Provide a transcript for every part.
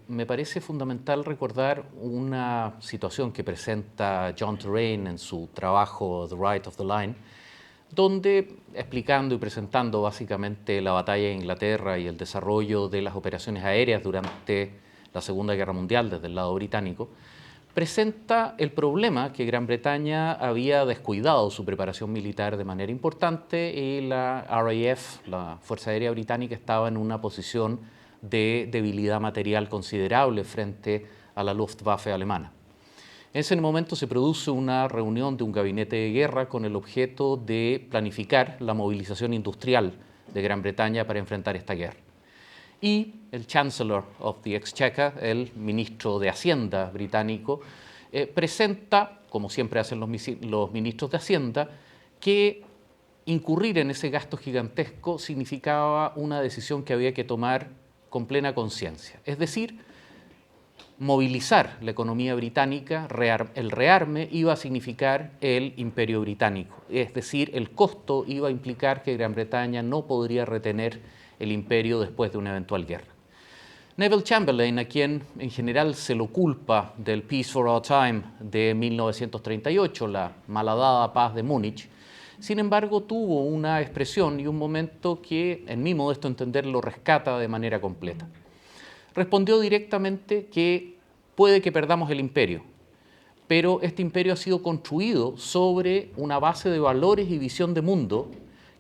me parece fundamental recordar una situación que presenta John Terrain en su trabajo The Right of the Line, donde, explicando y presentando básicamente la batalla de Inglaterra y el desarrollo de las operaciones aéreas durante la Segunda Guerra Mundial desde el lado británico, presenta el problema que Gran Bretaña había descuidado su preparación militar de manera importante y la RAF, la Fuerza Aérea Británica, estaba en una posición de debilidad material considerable frente a la Luftwaffe alemana. En ese momento se produce una reunión de un gabinete de guerra con el objeto de planificar la movilización industrial de Gran Bretaña para enfrentar esta guerra. Y el Chancellor of the Exchequer, el ministro de Hacienda británico, presenta, como siempre hacen los ministros de Hacienda, que incurrir en ese gasto gigantesco significaba una decisión que había que tomar con plena conciencia. Es decir, movilizar la economía británica, el rearme iba a significar el imperio británico. Es decir, el costo iba a implicar que Gran Bretaña no podría retener el imperio después de una eventual guerra. Neville Chamberlain, a quien en general se lo culpa del Peace for All Time de 1938, la malhadada paz de Múnich, sin embargo tuvo una expresión y un momento que, en mi modesto entender, lo rescata de manera completa. Respondió directamente que puede que perdamos el imperio, pero este imperio ha sido construido sobre una base de valores y visión de mundo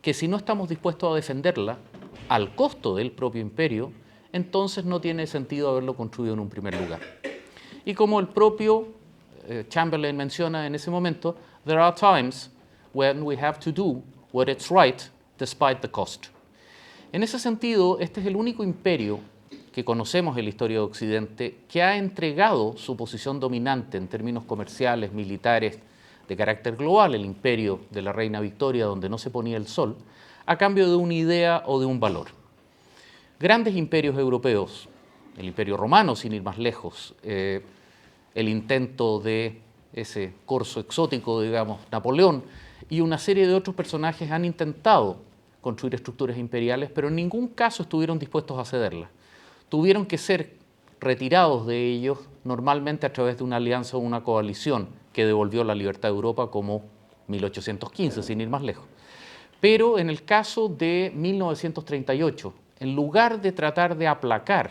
que, si no estamos dispuestos a defenderla al costo del propio imperio, entonces no tiene sentido haberlo construido en un primer lugar. Y como el propio Chamberlain menciona en ese momento, there are times when we have to do what is right despite the cost. En ese sentido, este es el único imperio que conocemos en la historia de Occidente que ha entregado su posición dominante en términos comerciales, militares, de carácter global, el imperio de la reina Victoria, donde no se ponía el sol, a cambio de una idea o de un valor. Grandes imperios europeos, el imperio romano sin ir más lejos, el intento de ese corso exótico, digamos, Napoleón, y una serie de otros personajes han intentado construir estructuras imperiales, pero en ningún caso estuvieron dispuestos a cederlas. Tuvieron que ser retirados de ellos, normalmente a través de una alianza o una coalición que devolvió la libertad a Europa, como 1815, sin ir más lejos. Pero en el caso de 1938, en lugar de tratar de aplacar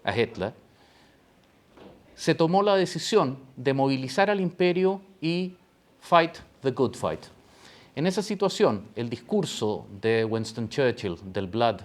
a Hitler, se tomó la decisión de movilizar al imperio y fight the good fight. En esa situación, el discurso de Winston Churchill del Blood,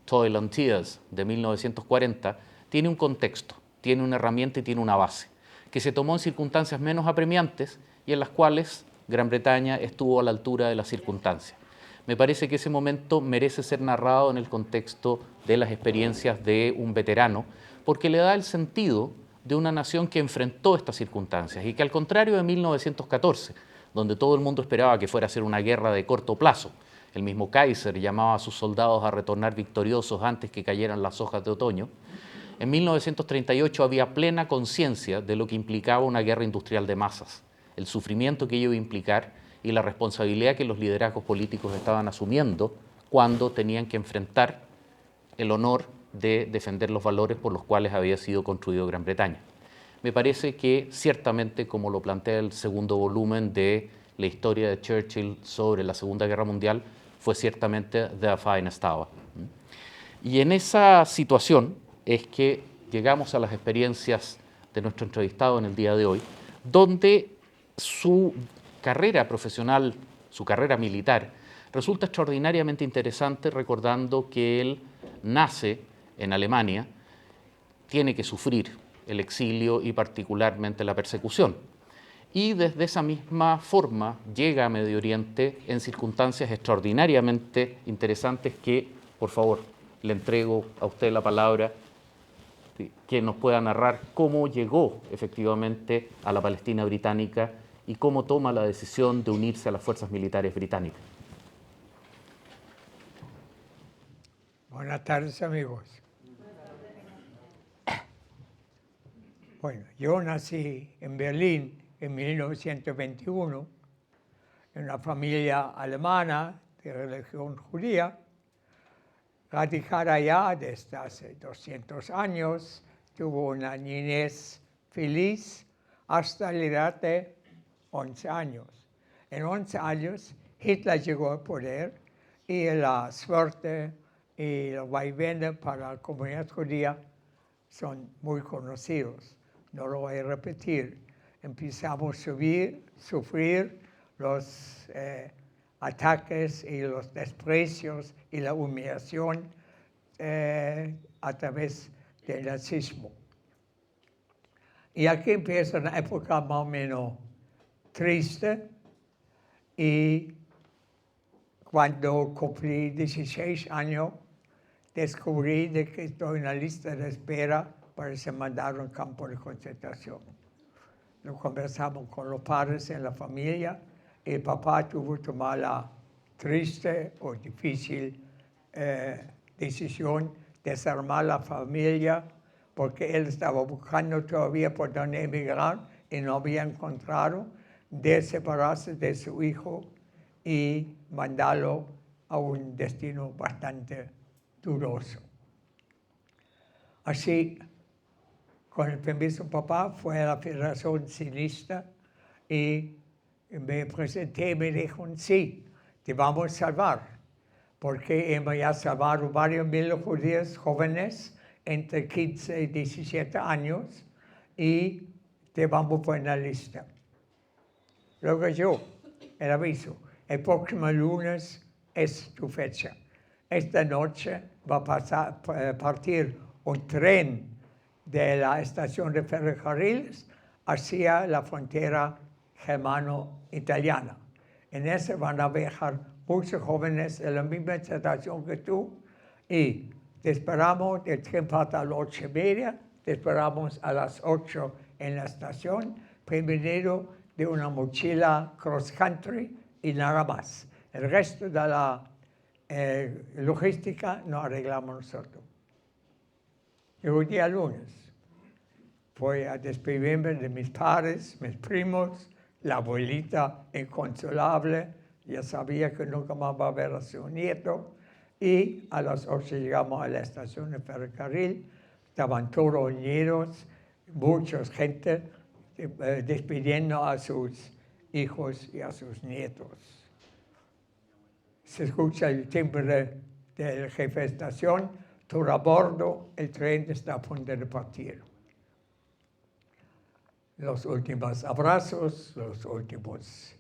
Toil and Tears de 1940 tiene un contexto, tiene una herramienta y tiene una base, que se tomó en circunstancias menos apremiantes y en las cuales Gran Bretaña estuvo a la altura de las circunstancias. Me parece que ese momento merece ser narrado en el contexto de las experiencias de un veterano, porque le da el sentido de una nación que enfrentó estas circunstancias y que, al contrario de 1914, donde todo el mundo esperaba que fuera a ser una guerra de corto plazo, el mismo Kaiser llamaba a sus soldados a retornar victoriosos antes que cayeran las hojas de otoño, en 1938 había plena conciencia de lo que implicaba una guerra industrial de masas, el sufrimiento que ello iba a implicar y la responsabilidad que los liderazgos políticos estaban asumiendo cuando tenían que enfrentar el honor de defender los valores por los cuales había sido construido Gran Bretaña. Me parece que ciertamente, como lo plantea el segundo volumen de la historia de Churchill sobre la Segunda Guerra Mundial, fue ciertamente The Finest Hour. Y en esa situación es que llegamos a las experiencias de nuestro entrevistado en el día de hoy, donde su carrera profesional, su carrera militar, resulta extraordinariamente interesante, recordando que él nace en Alemania, tiene que sufrir el exilio y particularmente la persecución. Y desde esa misma forma llega a Medio Oriente en circunstancias extraordinariamente interesantes que, por favor, le entrego a usted la palabra, que nos pueda narrar cómo llegó efectivamente a la Palestina británica y cómo toma la decisión de unirse a las fuerzas militares británicas. Buenas tardes, amigos. Bueno, yo nací en Berlín en 1921, en una familia alemana de religión judía, radicada ya desde hace 200 años tuvo una niñez feliz hasta la edad de 11 años. En 11 años, Hitler llegó al poder y la suerte y los vaivenes para la comunidad judía son muy conocidos. No lo voy a repetir. Empezamos a sufrir los ataques y los desprecios y la humillación a través del nazismo. Y aquí empieza una época más o menos triste, y cuando cumplí 16 años, descubrí de que estoy en la lista de espera para ser mandado a un campo de concentración. Lo conversamos con los padres en la familia. El papá tuvo que tomar la triste o difícil decisión de desarmar la familia, porque él estaba buscando todavía por dónde emigrar y no había encontrado, de separarse de su hijo y mandarlo a un destino bastante duroso. Así, con el permiso de papá, fue a la Federación Sionista y me presenté y me dijeron, sí, te vamos a salvar, porque hemos ya salvado varios miles de judíos jóvenes entre 15 y 17 años y te vamos a poner en la lista. Luego yo, el aviso, el próximo lunes es tu fecha. Esta noche va a partir un tren de la estación de ferrocarriles hacia la frontera germano-italiana. En ese van a viajar muchos jóvenes en la misma situación que tú, y te esperamos, el tren parte a las 8:30, te esperamos a las 8 en la estación, prevenido de una mochila cross country y nada más. El resto de la logística nos arreglamos nosotros. Y un día lunes fui a despedirme de mis padres, mis primos, la abuelita inconsolable, ya sabía que nunca más va a ver a su nieto, y a las 8 llegamos a la estación de ferrocarril, estaban todos unidos, mucha gente despidiendo a sus hijos y a sus nietos. Se escucha el timbre del jefe de estación, todo a bordo, el tren está a punto de partir. Los últimos abrazos, los últimos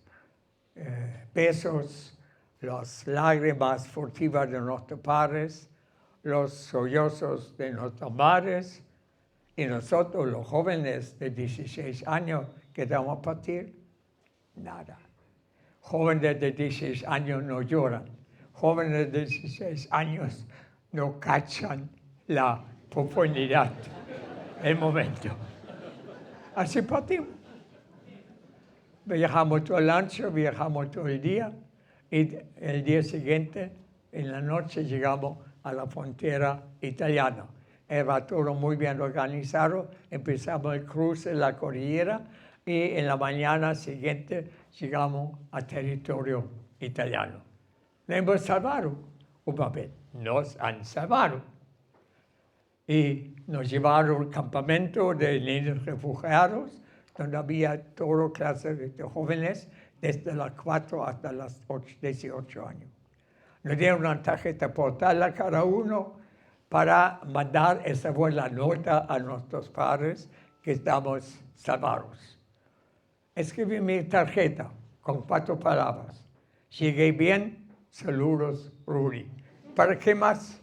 besos, las lágrimas furtivas de nuestros padres, los sollozos de nuestras madres, y nosotros, los jóvenes de 16 años, que vamos a partir, nada. Jóvenes de 16 años no lloran. Jóvenes de 16 años no cachan la profundidad, el momento. Así partimos. Viajamos todo el ancho, viajamos todo el día, y el día siguiente, en la noche, llegamos a la frontera italiana. Era todo muy bien organizado, empezamos el cruce de la cordillera y en la mañana siguiente llegamos al territorio italiano. Nos hemos salvado un papel, nos han salvado. Y nos llevaron al campamento de niños refugiados, donde había toda clase de jóvenes, desde las 4 hasta los 18 años. Nos dieron una tarjeta postal a cada uno para mandar esa buena nota a nuestros padres que estamos salvados. Escribí mi tarjeta con 4 palabras. Llegué bien, saludos, Rudy. ¿Para qué más?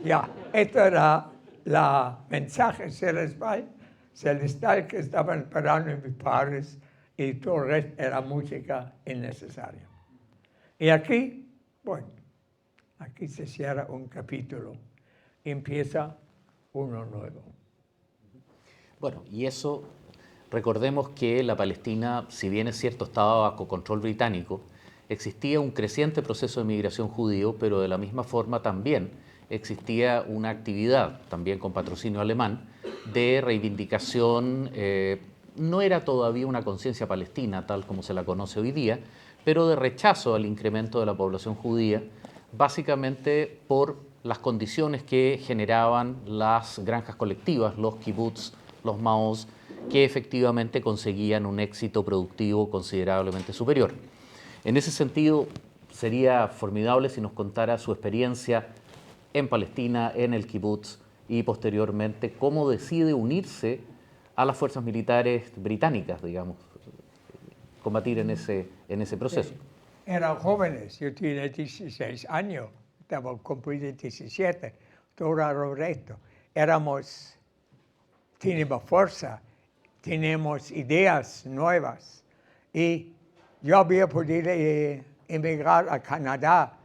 Ya, esto era la mensaje celestial que estaban esperando mis padres, y todo el resto era música innecesaria. Y aquí, bueno, aquí se cierra un capítulo y empieza uno nuevo. Bueno, y eso, recordemos que la Palestina, si bien es cierto estaba bajo control británico, existía un creciente proceso de migración judío, pero de la misma forma también existía una actividad, también con patrocinio alemán, de reivindicación. No era todavía una conciencia palestina, tal como se la conoce hoy día, pero de rechazo al incremento de la población judía, básicamente por las condiciones que generaban las granjas colectivas, los kibbutz, los maoz, que efectivamente conseguían un éxito productivo considerablemente superior. En ese sentido, sería formidable si nos contara su experiencia en Palestina, en el kibbutz, y posteriormente cómo decide unirse a las fuerzas militares británicas, digamos, combatir en ese proceso. Sí. Eran jóvenes, yo tenía 16 años, estaba cumplido 17, todo el resto. Teníamos fuerza, teníamos ideas nuevas. Y yo había podido emigrar a Canadá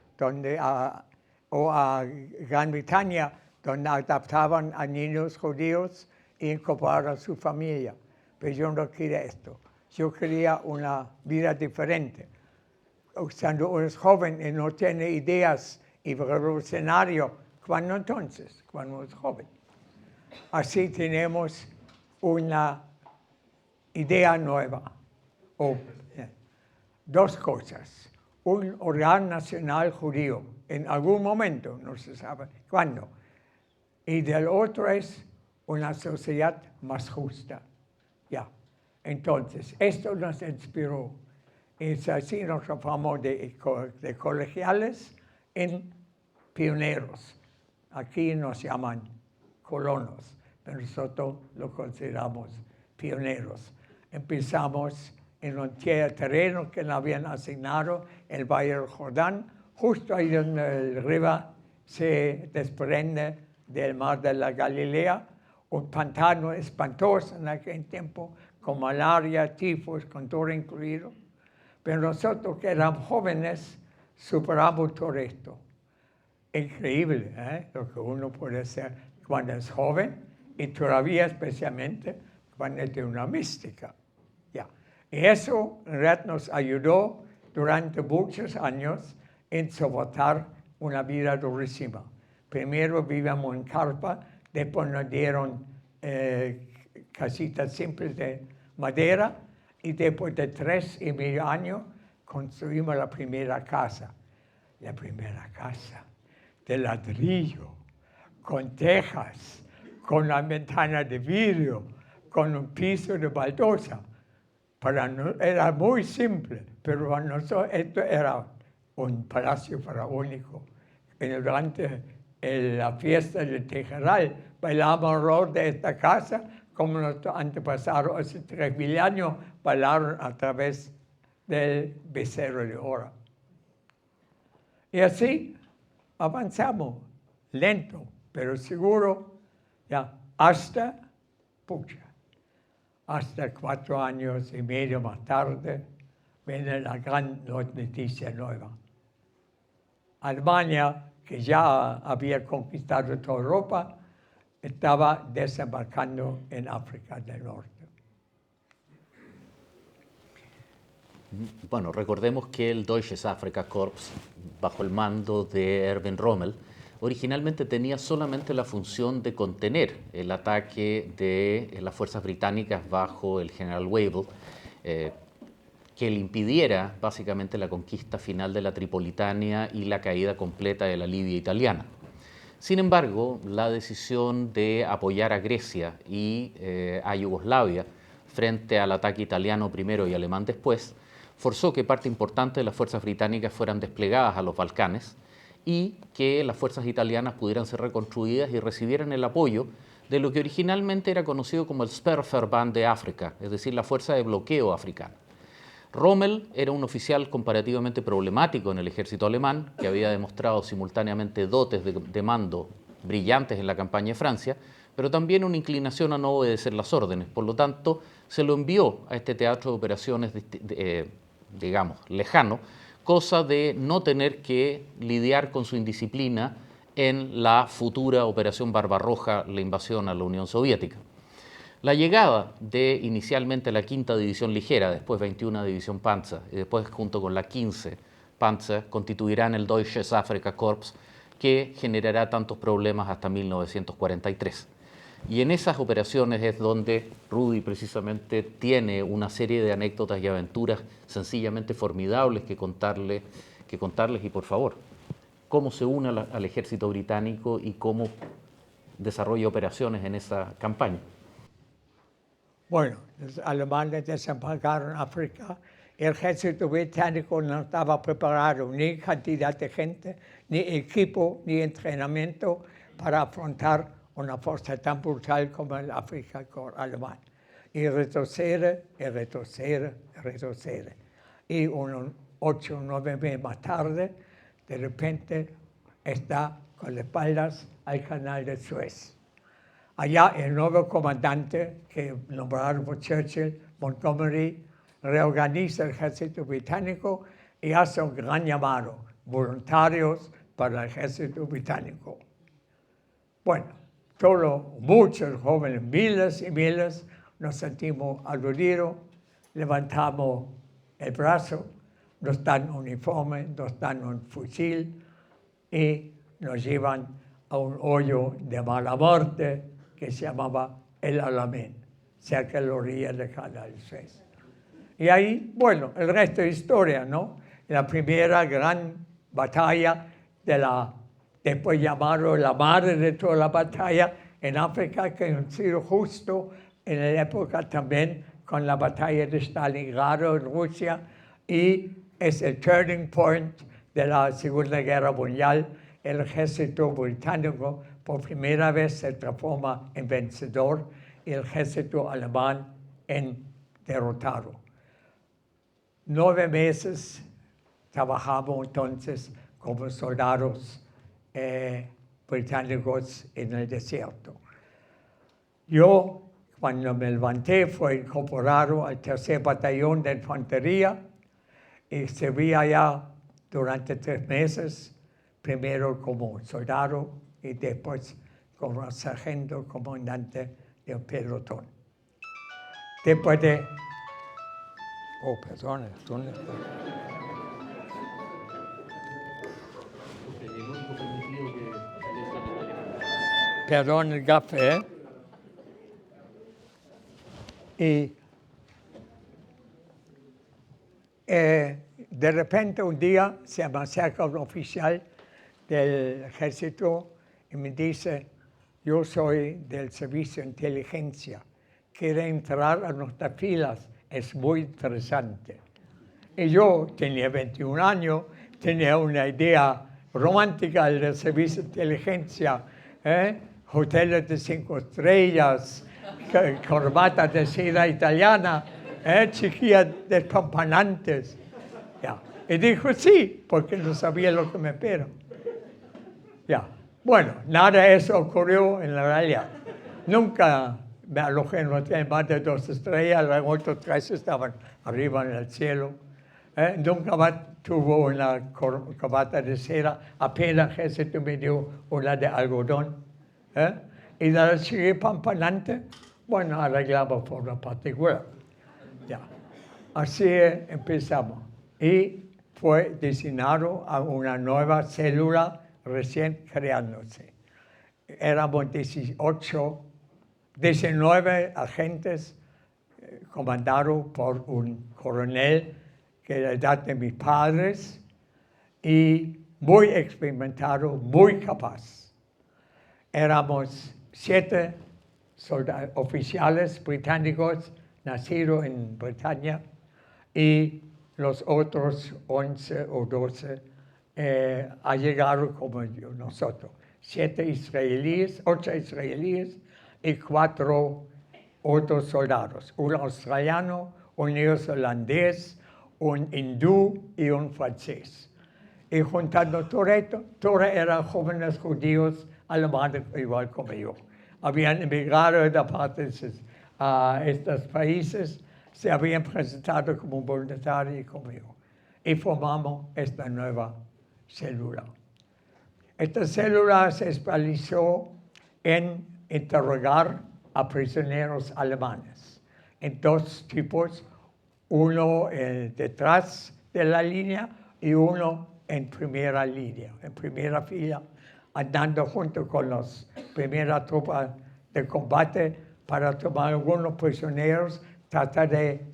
o a Gran Bretaña, donde adaptaban a niños judíos e incorporar a su familia. Pero yo no quería esto. Yo quería una vida diferente. Cuando uno es joven y no tiene ideas y revolucionario, cuando es joven. Así tenemos una idea nueva. Dos cosas. Un órgano nacional judío, en algún momento, no se sabe cuándo. Y del otro es una sociedad más justa. Entonces, esto nos inspiró. Es así nos transformamos de colegiales en pioneros. Aquí nos llaman colonos, pero nosotros lo consideramos pioneros. Empezamos en un terreno que nos habían asignado, el Valle del Jordán, justo ahí donde el río se desprende del mar de la Galilea, un pantano espantoso en aquel tiempo, con malaria, tifus, con todo incluido. Pero nosotros que éramos jóvenes, superamos todo esto. Increíble, lo que uno puede hacer cuando es joven y todavía especialmente cuando tiene una mística. Y eso en realidad nos ayudó durante muchos años en soportar una vida durísima. Primero vivíamos en carpa, después nos dieron casitas simples de madera y después de 3,5 años construimos la primera casa. La primera casa de ladrillo, con tejas, con la ventana de vidrio, con un piso de baldosa. Era muy simple, pero para nosotros esto era un palacio faraónico. Durante la fiesta del Tejeral bailábamos alrededor de esta casa como nuestros antepasados hace 3,000 años bailaron a través del becerro de oro. Y así avanzamos, lento, pero seguro, hasta 4 años y medio más tarde, viene la gran noticia nueva. Alemania, que ya había conquistado toda Europa, estaba desembarcando en África del Norte. Bueno, recordemos que el Deutsches Afrika-Korps, bajo el mando de Erwin Rommel, originalmente tenía solamente la función de contener el ataque de las fuerzas británicas bajo el general Wavell, que le impidiera básicamente la conquista final de la Tripolitania y la caída completa de la Libia italiana. Sin embargo, la decisión de apoyar a Grecia y a Yugoslavia frente al ataque italiano primero y alemán después, forzó que parte importante de las fuerzas británicas fueran desplegadas a los Balcanes y que las fuerzas italianas pudieran ser reconstruidas y recibieran el apoyo de lo que originalmente era conocido como el Sperrverband de África, es decir, la fuerza de bloqueo africana. Rommel era un oficial comparativamente problemático en el ejército alemán, que había demostrado simultáneamente dotes de mando brillantes en la campaña de Francia, pero también una inclinación a no obedecer las órdenes. Por lo tanto, se lo envió a este teatro de operaciones, digamos, lejano, cosa de no tener que lidiar con su indisciplina en la futura Operación Barbarroja, la invasión a la Unión Soviética. La llegada de inicialmente la 5ª División Ligera, después 21 División Panzer, y después junto con la 15 Panzer, constituirán el Deutsches Afrika-Korps, que generará tantos problemas hasta 1943. Y en esas operaciones es donde Rudy precisamente tiene una serie de anécdotas y aventuras sencillamente formidables que contarles y por favor. cómo se une al ejército británico y cómo desarrolla operaciones en esa campaña. Bueno, los alemanes desembarcaron en África. El ejército británico no estaba preparado, ni cantidad de gente, ni equipo, ni entrenamiento para afrontar una fuerza tan brutal como el África alemán. Y retrocede, y retrocede, y retrocede. Y unos 8 o 9 meses más tarde, de repente está con las espaldas al canal de Suez. Allá el nuevo comandante que nombraron por Churchill, Montgomery, reorganiza el ejército británico y hace un gran llamado, voluntarios para el ejército británico. Bueno, muchos jóvenes, miles y miles, nos sentimos aludidos, levantamos el brazo, nos dan uniforme, nos dan un fusil y nos llevan a un hoyo de mala muerte que se llamaba El Alamein, cerca de la orilla del canal de Suez. Y ahí, bueno, el resto es historia, ¿no? La primera gran batalla después llamado la madre de toda la batalla en África, que ha sido justo en la época también con la batalla de Stalingrado en Rusia, y es el turning point de la Segunda Guerra Mundial. El ejército británico por primera vez se transforma en vencedor y el ejército alemán en derrotado. 9 meses trabajamos entonces como soldados británicos en el desierto. Yo, cuando me levanté, fui incorporado al 3er Batallón de Infantería y serví allá durante 3 meses, primero como soldado y después como sargento comandante de un pelotón. Después de... Oh, perdón, ¿dónde está? Perdón el café, ¿eh? Y de repente un día se me acerca un oficial del ejército y me dice, yo soy del servicio de inteligencia, quiere entrar a nuestras filas, es muy interesante. Y yo tenía 21 años, tenía una idea romántica del servicio de inteligencia, hoteles de 5 estrellas, corbatas de seda italiana, chiquillas despampanantes. Ya. Y dijo sí, porque no sabía lo que me espera. Ya. Bueno, nada de eso ocurrió en la realidad. Nunca me alojé en un hotel más de 2 estrellas, los otros 3 estaban arriba en el cielo. Nunca más tuvo una corbata de cera, apenas el ejército me dio una de algodón. Y la chiquilla pampanante, bueno, arreglamos por una particular. Ya. Así empezamos. Y fue designado a una nueva célula recién creándose. Éramos 19 agentes comandados por un coronel que era la edad de mis padres y muy experimentado, muy capaz. Éramos 7 oficiales británicos nacidos en Bretaña y los otros 11 o 12 han llegado como nosotros. 7 israelíes, 8 israelíes y 4 otros soldados. Un australiano, un neozelandés, un hindú y un francés. Y juntando todo esto, todos eran jóvenes judíos alemanes igual como yo. Habían emigrado de partes a estos países, se habían presentado como voluntarios como yo. Y formamos esta nueva célula. Esta célula se especializó en interrogar a prisioneros alemanes en 2 tipos, uno detrás de la línea y uno en primera línea, en primera fila, andando junto con las primeras tropas de combate para tomar algunos prisioneros, tratar de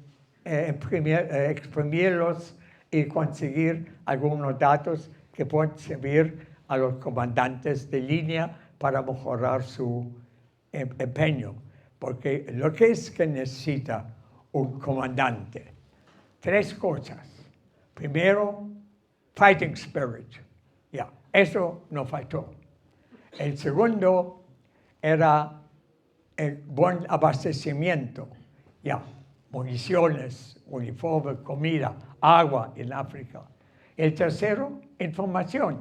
exprimirlos y conseguir algunos datos que pueden servir a los comandantes de línea para mejorar su empeño. Porque lo que es que necesita un comandante, 3 cosas. Primero, fighting spirit. Ya, eso no faltó. El segundo era el buen abastecimiento. Ya, municiones, uniformes, comida, agua en África. El tercero, información.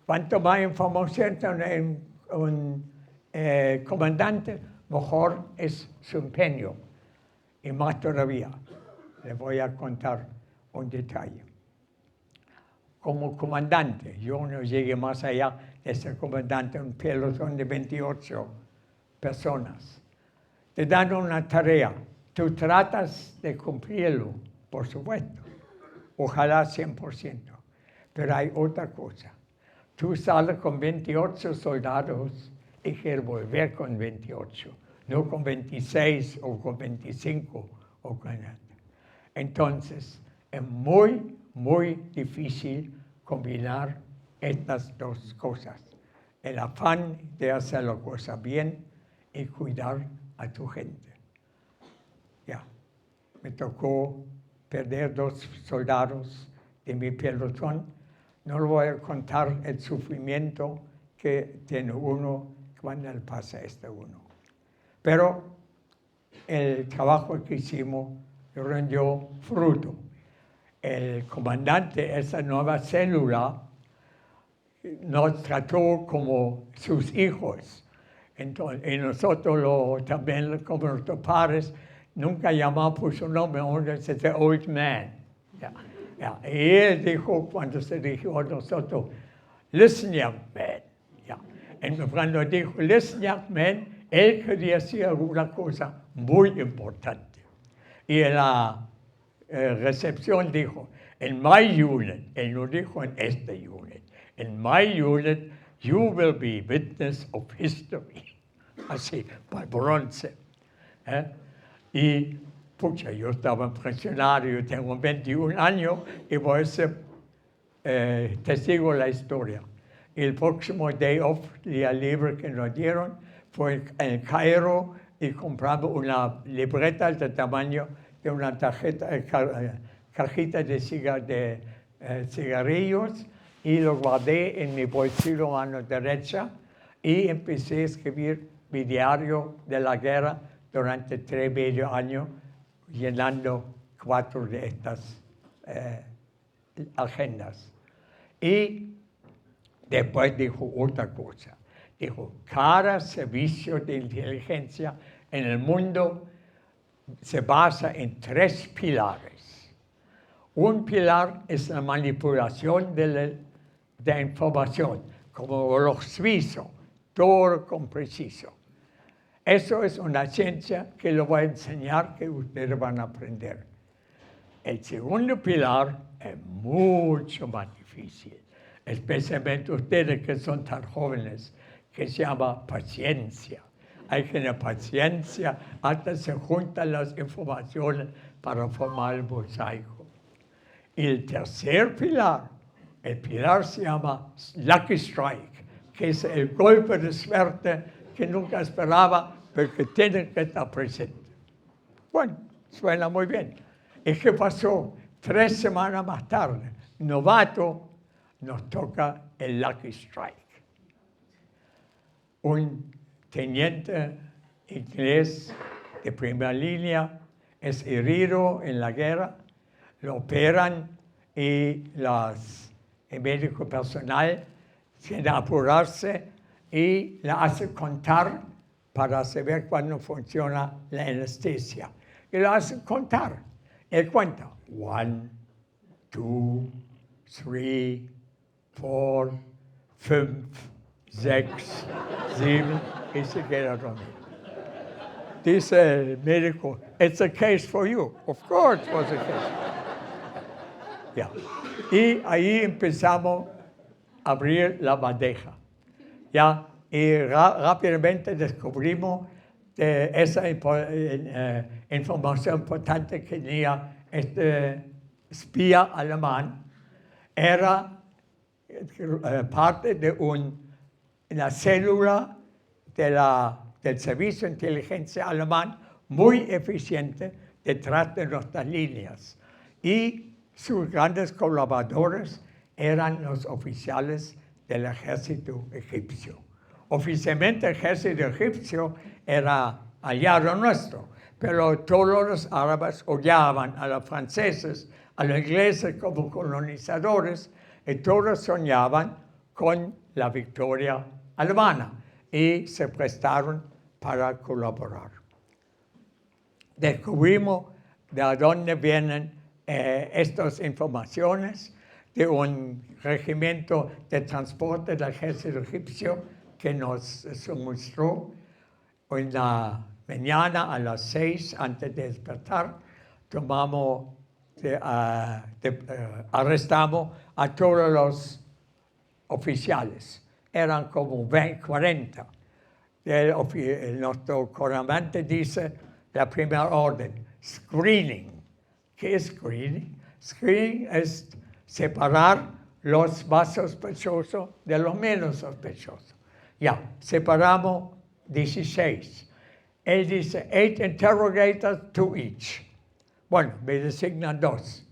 Cuanto más información tiene un comandante, mejor es su empeño. Y más todavía, les voy a contar un detalle. Como comandante, yo no llegué más allá de ser comandante en un pelotón de 28 personas. Te dan una tarea, tú tratas de cumplirlo, por supuesto, ojalá 100%, pero hay otra cosa. Tú sales con 28 soldados y quieres volver con 28, no con 26 o con 25 o con nada. Entonces, es muy, muy difícil combinar estas 2 cosas. El afán de hacer las cosas bien y cuidar a tu gente. Ya, me tocó perder 2 soldados de mi pelotón. No le voy a contar el sufrimiento que tiene uno cuando le pasa uno. Pero el trabajo que hicimos rindió fruto. El comandante de esa nueva célula nos trató como sus hijos. Entonces, y nosotros también, como nuestros padres, nunca llamamos por su nombre, uno es the old man. Y él dijo, cuando se dirigió a nosotros, listen, young man. Y cuando dijo, listen, young man, él quería decir alguna cosa muy importante. Y en la recepción dijo, in my unit, él no dijo en este unit, in my unit, you will be witness of history. Así, para bronce. Y, pucha, yo estaba impresionado, yo tengo 21 años y voy a ser testigo de la historia. Y el próximo day off, día libre que nos dieron, fue en Cairo y compramos una libreta del tamaño de una cajita de cigarrillos y lo guardé en mi bolsillo mano derecha y empecé a escribir mi diario de la guerra durante 3 medio años, llenando 4 de estas agendas. Y después dijo otra cosa. Dijo, cada servicio de inteligencia en el mundo se basa en 3 pilares. Un pilar es la manipulación de la información, como los suizos, todo con preciso. Eso es una ciencia que lo voy a enseñar, que ustedes van a aprender. El segundo pilar es mucho más difícil, especialmente ustedes que son tan jóvenes, que se llama paciencia. Hay que tener paciencia hasta se juntan las informaciones para formar el mosaico. Y el tercer pilar, el pilar se llama Lucky Strike, que es el golpe de suerte que nunca esperaba, pero que tiene que estar presente. Bueno, suena muy bien. ¿Y qué pasó? 3 semanas más tarde, novato, nos toca el Lucky Strike. Un teniente inglés de primera línea es herido en la guerra, lo operan y el médico personal tiene que apurarse y le hace contar para saber cuándo funciona la anestesia. Y lo hace contar. Él cuenta 1, 2, 3, 4, 5, 6, 7, y se queda dormido. Dice el médico, it's a case for you. Of course it was a case. Yeah. Y ahí empezamos a abrir la bandeja. ¿Ya? Y rápidamente descubrimos esa información importante que tenía este espía alemán. Era parte de una célula del Servicio de Inteligencia alemán muy eficiente detrás de nuestras líneas. Y sus grandes colaboradores eran los oficiales del ejército egipcio. Oficialmente el ejército egipcio era aliado nuestro, pero todos los árabes odiaban a los franceses, a los ingleses como colonizadores, y todos soñaban con la victoria alemana y se prestaron para colaborar. Descubrimos de dónde vienen estas informaciones de un regimiento de transporte del ejército egipcio que nos suministró en la mañana a las 6 antes de despertar. Arrestamos a todos los oficiales. Eran como 40. Nuestro comandante dice, la primera orden, screening. ¿Qué es screening? Screening es separar los más sospechosos de los menos sospechosos. Ya, separamos 16. Él dice, 8 interrogators to each. Bueno, me designan 2.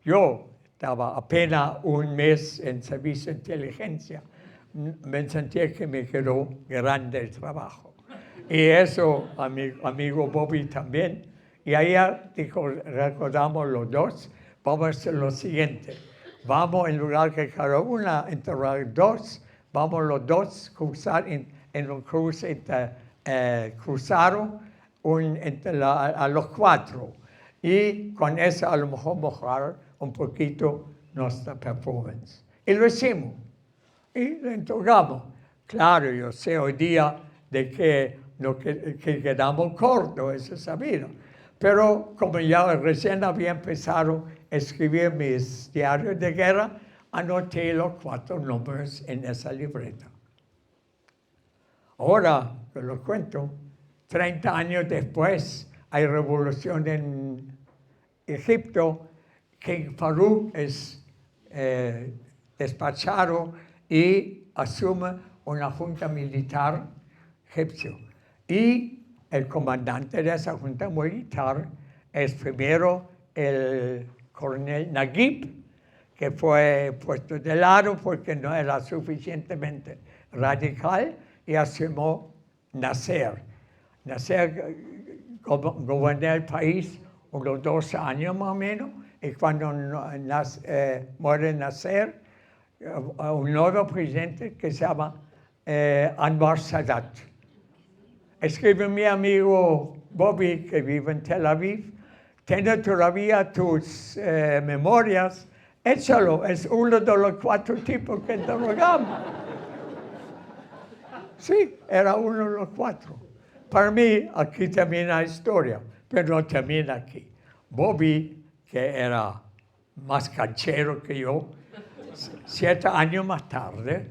Yo estaba apenas un mes en servicio de inteligencia. Me sentía que me quedó grande el trabajo. Y eso, amigo Bobby también. Y ahí recordamos los 2, vamos a hacer lo siguiente. Vamos, en lugar que cada una interrogar 2, vamos los 2 cruzar en un cruce cruzado a los 4. Y con eso a lo mejor mejorar un poquito nuestra performance. Y lo hicimos. Y lo entregamos. Claro, yo sé hoy día de que quedamos cortos, eso es sabido. Pero como ya recién había empezado a escribir mis diarios de guerra, anoté los 4 números en esa libreta. Ahora, que lo cuento, 30 años después, hay revolución en Egipto, King Farouk es despachado y asume una junta militar egipcio. Y el comandante de esa junta militar es primero el coronel Naguib, que fue puesto de lado porque no era suficientemente radical, y asumió Nasser. Nasser gobernó el país unos 2 años más o menos, y cuando muere Nasser, un nuevo presidente que se llama Anwar Sadat. Escribe mi amigo Bobby, que vive en Tel Aviv, tiene todavía tus memorias, échalo, es uno de los 4 tipos que interrogamos. Sí, era uno de los 4. Para mí, aquí termina la historia, pero no termina aquí. Bobby, que era más canchero que yo, 7 años más tarde,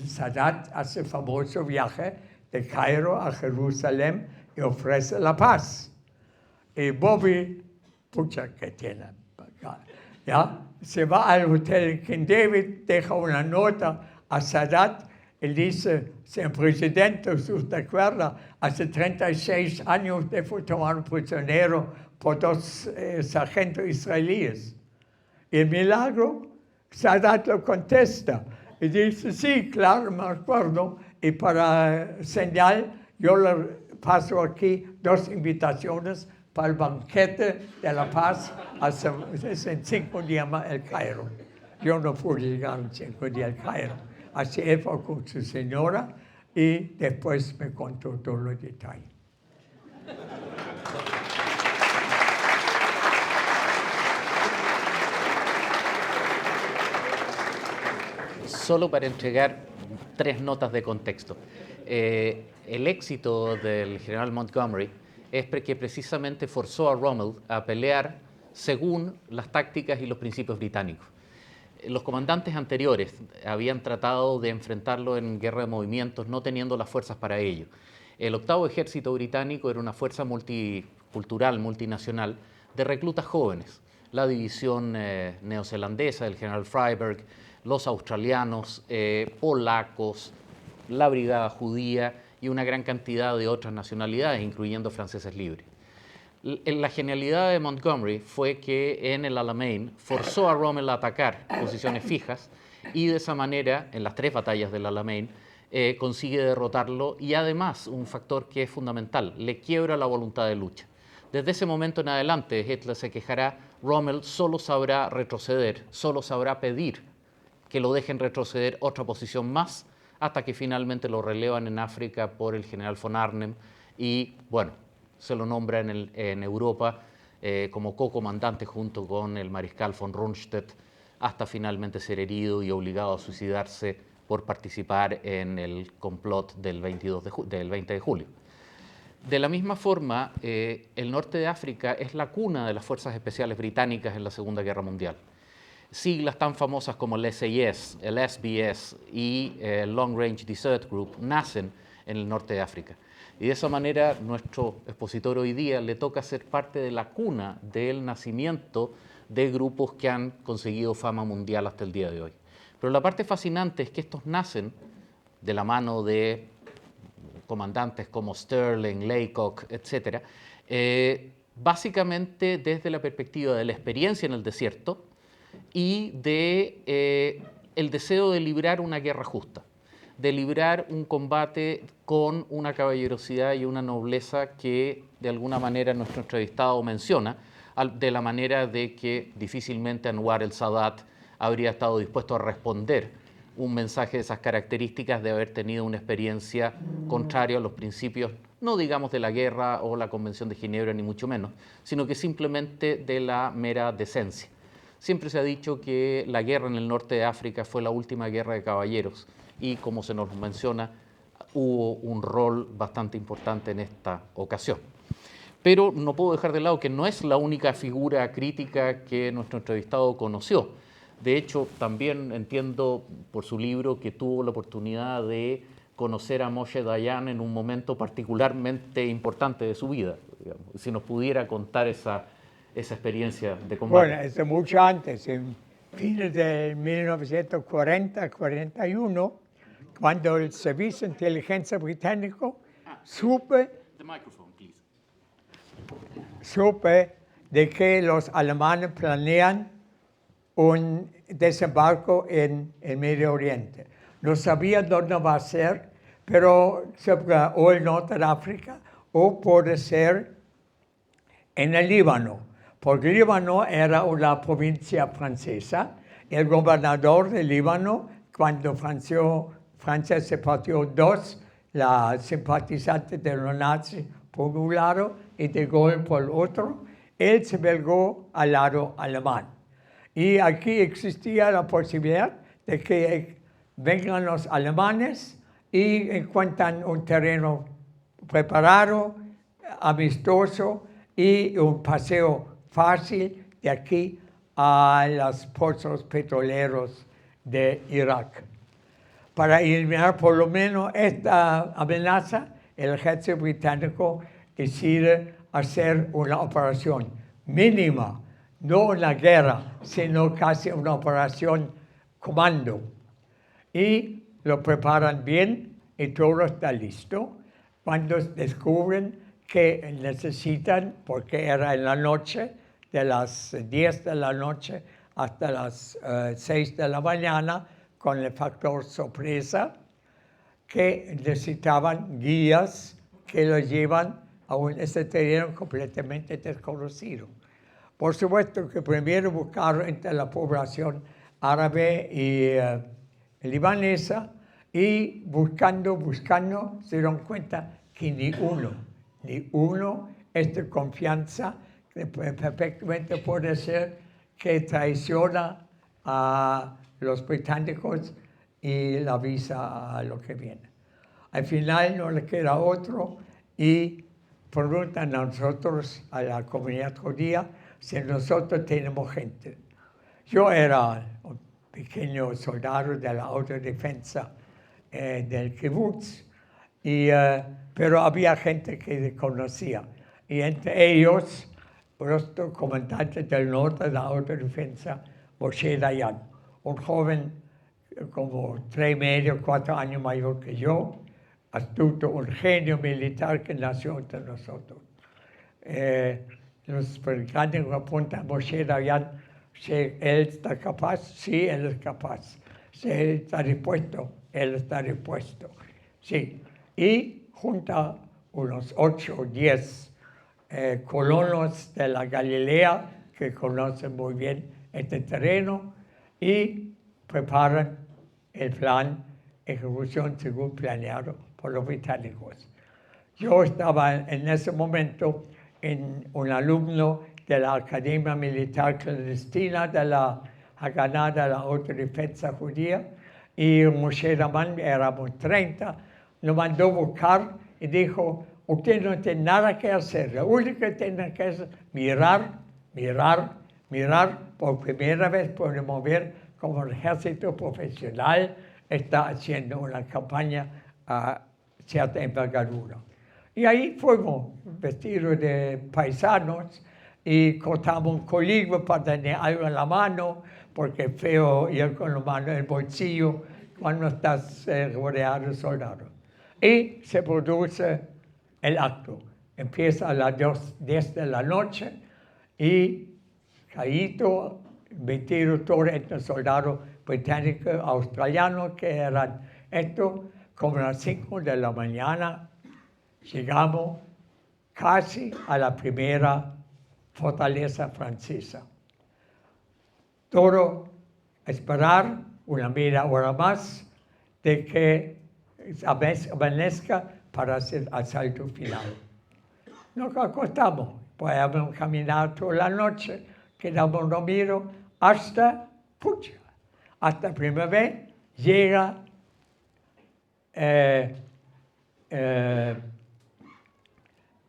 Sadat hace el famoso viaje de Cairo a Jerusalén y ofrece la paz. Y Bobby, pucha que tiene, ¿ya? Se va al hotel King David, deja una nota a Sadat y dice, señor presidente, ¿usted acuerda? Hace 36 años usted fue tomado prisionero por 2 sargentos israelíes. Y el milagro, Sadat lo contesta y dice, sí, claro, me acuerdo. Y para señal, yo le paso aquí 2 invitaciones para el banquete de la paz en 5 días más el Cairo. Yo no pude llegar en 5 días al Cairo. Así él fue con su señora y después me contó todos los detalles. Solo para entregar 3 notas de contexto. El éxito del general Montgomery es que precisamente forzó a Rommel a pelear según las tácticas y los principios británicos. Los comandantes anteriores habían tratado de enfrentarlo en guerra de movimientos, no teniendo las fuerzas para ello. El 8º Ejército Británico era una fuerza multicultural, multinacional, de reclutas jóvenes. La división neozelandesa del general Freyberg, los australianos, polacos, la brigada judía y una gran cantidad de otras nacionalidades, incluyendo franceses libres. La genialidad de Montgomery fue que en el Alamein forzó a Rommel a atacar posiciones fijas y de esa manera, en las 3 batallas del Alamein, consigue derrotarlo y además, un factor que es fundamental, le quiebra la voluntad de lucha. Desde ese momento en adelante, Hitler se quejará, Rommel solo sabrá retroceder, solo sabrá pedir que lo dejen retroceder otra posición más, hasta que finalmente lo relevan en África por el general von Arnim y, bueno, se lo nombra en Europa como co-comandante junto con el mariscal von Rundstedt, hasta finalmente ser herido y obligado a suicidarse por participar en el complot del 20 de julio. De la misma forma, el norte de África es la cuna de las fuerzas especiales británicas en la Segunda Guerra Mundial. Siglas tan famosas como el SAS, el SBS y el Long Range Desert Group nacen en el norte de África. Y de esa manera, nuestro expositor hoy día le toca ser parte de la cuna del nacimiento de grupos que han conseguido fama mundial hasta el día de hoy. Pero la parte fascinante es que estos nacen de la mano de comandantes como Sterling, Laycock, etc., básicamente desde la perspectiva de la experiencia en el desierto y de el deseo de librar una guerra justa, de librar un combate con una caballerosidad y una nobleza que de alguna manera nuestro entrevistado menciona, de la manera de que difícilmente Anwar el-Sadat habría estado dispuesto a responder un mensaje de esas características de haber tenido una experiencia contraria a los principios, no digamos de la guerra o la Convención de Ginebra, ni mucho menos, sino que simplemente de la mera decencia. Siempre se ha dicho que la guerra en el norte de África fue la última guerra de caballeros y, como se nos menciona, hubo un rol bastante importante en esta ocasión. Pero no puedo dejar de lado que no es la única figura crítica que nuestro entrevistado conoció. De hecho, también entiendo por su libro que tuvo la oportunidad de conocer a Moshe Dayan en un momento particularmente importante de su vida. Digamos. Si nos pudiera contar esa experiencia de combate. Bueno, es mucho antes, en fines de 1940-41, cuando el Servicio de Inteligencia Británico supe de que los alemanes planean un desembarco en el Medio Oriente. No sabía dónde va a ser, pero o el norte de África o puede ser en el Líbano, porque el Líbano era una provincia francesa. El gobernador del Líbano, cuando Francia se partió dos, la simpatizante de los nazis por un lado y de Gaulle por el otro, él se belgó al lado alemán. Y aquí existía la posibilidad de que vengan los alemanes y encuentran un terreno preparado, amistoso y un paseo fácil de aquí a los pozos petroleros de Irak. Para eliminar por lo menos esta amenaza, el ejército británico decide hacer una operación mínima, no una guerra, sino casi una operación comando. Y lo preparan bien y todo está listo. Cuando descubren que necesitan, porque era en la noche, de las 10 de la noche hasta las 6 de la mañana, con el factor sorpresa, que necesitaban guías que los llevan a ese terreno completamente desconocido. Por supuesto que primero buscaron entre la población árabe y libanesa, y buscando, se dieron cuenta que ni uno es de confianza, que perfectamente puede ser que traiciona a los británicos y la avisa a lo que viene. Al final no le queda otro y preguntan a nosotros, a la comunidad judía, si nosotros tenemos gente. Yo era un pequeño soldado de la autodefensa del kibutz, pero había gente que conocía. Y entre ellos, nuestro comandante del norte de la autodefensa, Moshe Dayan, un joven como 3 y medio, 4 años mayor que yo, astuto, un genio militar que nació entre nosotros. Los americanos apuntan a Moshe Dayan, si él está capaz, sí, él es capaz. Si él está dispuesto, él está dispuesto. Sí, y junta unos 8 o 10 colonos de la Galilea que conocen muy bien este terreno y preparan el plan, ejecución según planeado por los británicos. Yo estaba en ese momento un alumno de la Academia Militar Clandestina de la Haganá de la Autodefensa Judía y Moshe Dayan, éramos 30, lo mandó buscar y dijo, usted no tiene nada que hacer, lo único que tiene que hacer es mirar, mirar, mirar. Por primera vez podemos ver cómo el ejército profesional está haciendo una campaña a cierta envergadura. Y ahí fuimos vestidos de paisanos y cortamos un colirio para tener algo en la mano, porque es feo ir con la mano en el bolsillo cuando estás rodeado de soldados. Y se produce el acto. Empieza a las 10 de la noche y caído, metido todos estos soldados británicos, australianos, que eran estos, como a las 5 de la mañana, llegamos casi a la primera fortaleza francesa. Todo esperar una media hora más de que amanezca para hacer el asalto final. Nos acostamos, podemos caminar toda la noche, quedamos dormidos hasta la primera vez llega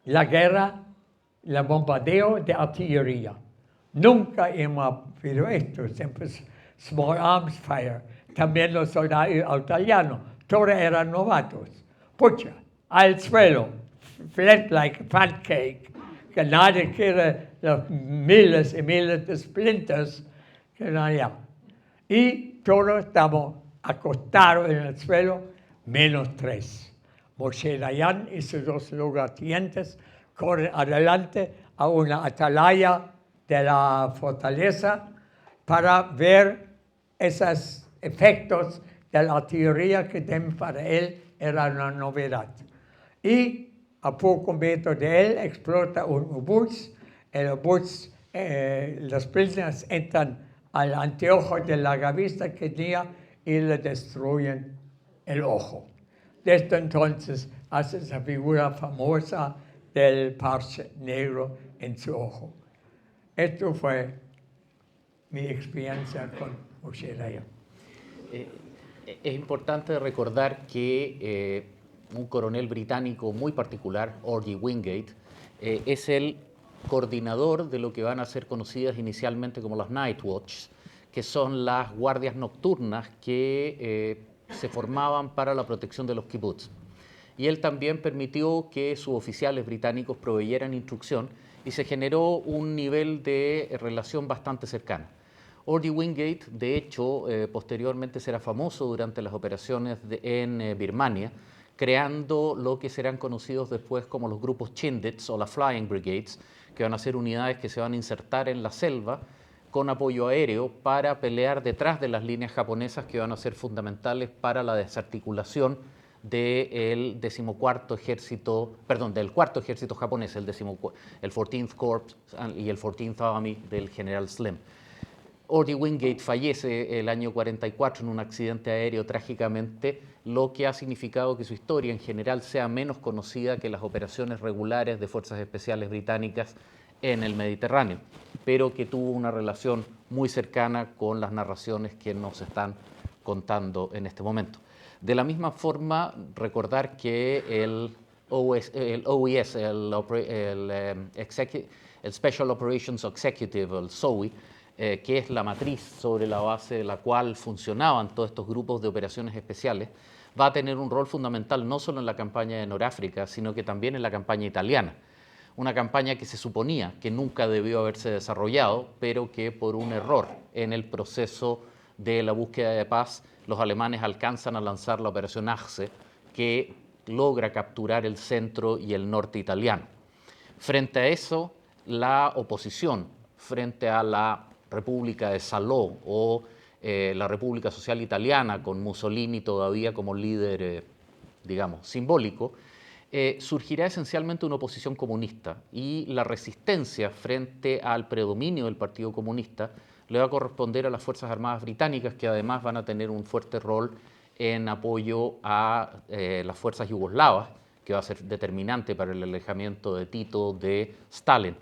la guerra, el bombardeo de artillería. Nunca hemos visto esto, siempre small arms fire. También los soldados italianos, todos eran novatos. Al suelo, flat like pancake, que nadie quiere los miles y miles de splinters que no hay. Y todos estamos acostados en el suelo, -3. Moshe Dayan y sus 2 lugartenientes corren adelante a una atalaya de la fortaleza para ver esos efectos de la artillería que para él era una novedad. Y a poco metro de él explota un obús. El obús, los prisioneros entran al anteojo de la vista que tenía y le destruyen el ojo. Desde entonces hace esa figura famosa del parche negro en su ojo. Esto fue mi experiencia con Moshe Dayan. Es importante recordar que un coronel británico muy particular, Orgie Wingate, es el coordinador de lo que van a ser conocidas inicialmente como las Night Watch, que son las guardias nocturnas que se formaban para la protección de los kibbutz. Y él también permitió que sus oficiales británicos proveyeran instrucción y se generó un nivel de relación bastante cercana. Orgie Wingate, de hecho, posteriormente será famoso durante las operaciones en Birmania, creando lo que serán conocidos después como los grupos Chindits o las Flying Brigades, que van a ser unidades que se van a insertar en la selva con apoyo aéreo para pelear detrás de las líneas japonesas que van a ser fundamentales para la desarticulación del cuarto ejército japonés, el 14th Corps y el 14th Army del general Slim. Orgie Wingate fallece el año 44 en un accidente aéreo trágicamente, lo que ha significado que su historia en general sea menos conocida que las operaciones regulares de fuerzas especiales británicas en el Mediterráneo, pero que tuvo una relación muy cercana con las narraciones que nos están contando en este momento. De la misma forma, recordar que el OES, el Special Operations Executive, el SOE, que es la matriz sobre la base de la cual funcionaban todos estos grupos de operaciones especiales, va a tener un rol fundamental no solo en la campaña de Noráfrica, sino que también en la campaña italiana. Una campaña que se suponía que nunca debió haberse desarrollado, pero que por un error en el proceso de la búsqueda de paz, los alemanes alcanzan a lanzar la operación Achse, que logra capturar el centro y el norte italiano. Frente a eso, la oposición frente a la República de Salò o la República Social Italiana, con Mussolini todavía como líder, digamos, simbólico, surgirá esencialmente una oposición comunista, y la resistencia frente al predominio del Partido Comunista le va a corresponder a las Fuerzas Armadas británicas, que además van a tener un fuerte rol en apoyo a las fuerzas yugoslavas, que va a ser determinante para el alejamiento de Tito de Stalin.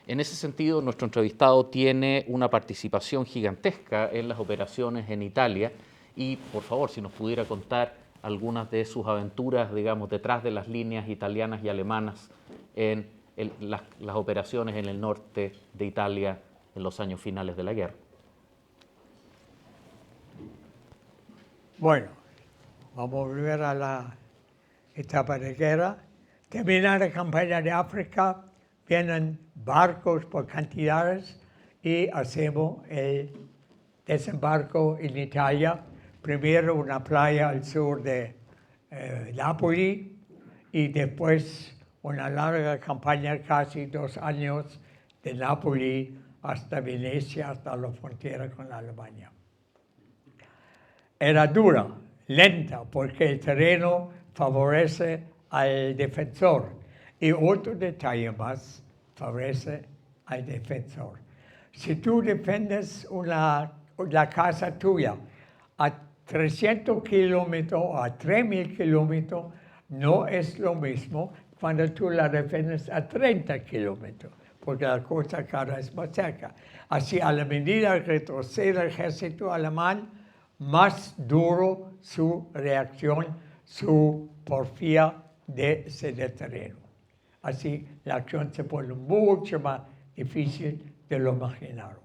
En ese sentido, nuestro entrevistado tiene una participación gigantesca en las operaciones en Italia, y por favor, si nos pudiera contar algunas de sus aventuras, digamos, detrás de las líneas italianas y alemanas en las operaciones en el norte de Italia en los años finales de la guerra. Bueno, vamos a volver a la etapa de guerra. Termina la campaña de África, vienen barcos por cantidades y hacemos el desembarco en Italia. Primero una playa al sur de Nápoles y después una larga campaña, casi 2 años, de Nápoles hasta Venecia, hasta la frontera con Alemania. Era dura, lenta, porque el terreno favorece al defensor. Y otro detalle más, favorece al defensor. Si tú defiendes la casa tuya a 300 kilómetros o a 3.000 kilómetros, no es lo mismo cuando tú la defiendes a 30 kilómetros, porque la cosa cada vez más cerca. Así, a la medida que retrocede el ejército alemán, más duro su reacción, su porfía de ceder terreno. Así, la acción se pone mucho más difícil de lo imaginado.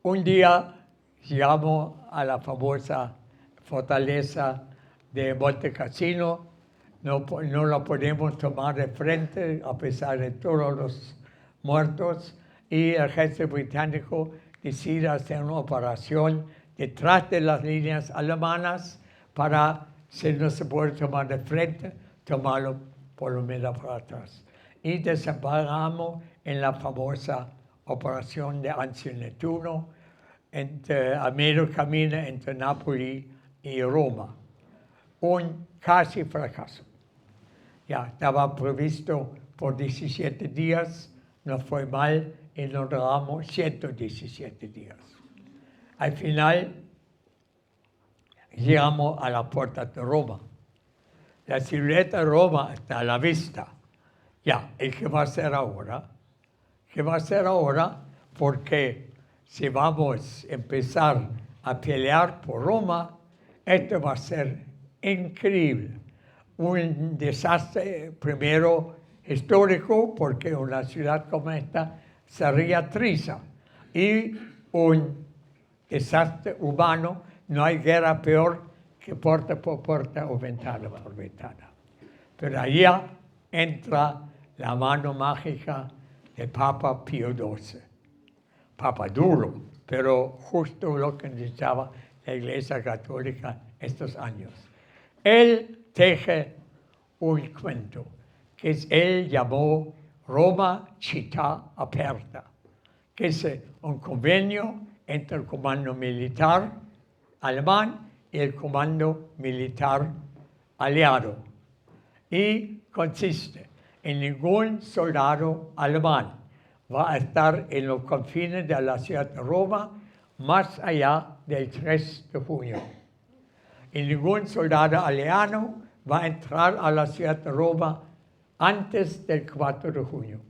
Un día llegamos a la famosa fortaleza de Monte Cassino. No la podemos tomar de frente a pesar de todos los muertos, y el ejército británico decide hacer una operación detrás de las líneas alemanas para, si no se puede tomar de frente, tomarlo por lo menos para atrás. Y desembarcamos en la famosa operación de Anzio Nettuno, a medio camino entre Nápoles y Roma. Un casi fracaso. Ya estaba previsto por 17 días, nos fue mal y nos duramos 117 días. Al final llegamos a la puerta de Roma. La silueta de Roma está a la vista. Ya, ¿y qué va a hacer ahora? ¿Qué va a hacer ahora? Porque si vamos a empezar a pelear por Roma, esto va a ser increíble. Un desastre, primero, histórico, porque una ciudad como esta sería triste, y un desastre humano. No hay guerra peor que puerta por puerta o ventana por ventana. Pero allá entra la mano mágica del Papa Pío XII. Papa duro, pero justo lo que necesitaba la Iglesia Católica estos años. Él teje un cuento que él llamó Roma Città Aperta, que es un convenio entre el comando militar alemán y el comando militar aliado. Y consiste en ningún soldado alemán va a estar en los confines de la ciudad de Roma más allá del 3 de junio. Y ningún soldado aliado va a entrar a la ciudad de Roma antes del 4 de junio.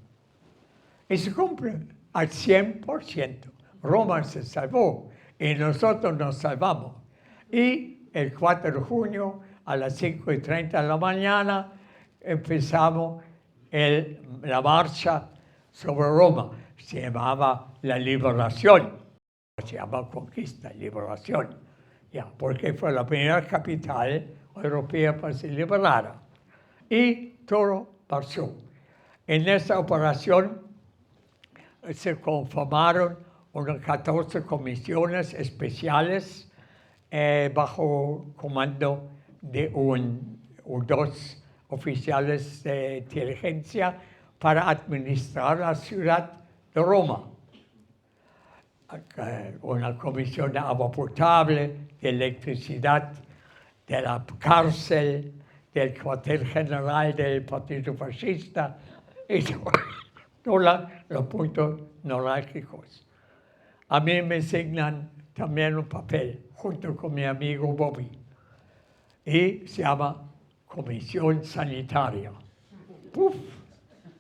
Y se cumple al 100%. Roma se salvó y nosotros nos salvamos. Y el 4 de junio a las 5:30 de la mañana empezamos la marcha sobre Roma. Se llamaba la liberación, se llama conquista, liberación, ya, porque fue la primera capital europea para ser liberada. Y todo pasó. En esta operación se conformaron unas 14 comisiones especiales bajo comando de un o dos oficiales de inteligencia para administrar la ciudad de Roma. Una comisión de agua potable, de electricidad, de la cárcel, del cuartel general del Partido Fascista, y todos los puntos neurálgicos. A mí me asignan también un papel, junto con mi amigo Bobby, y se llama Comisión Sanitaria. ¡Puf!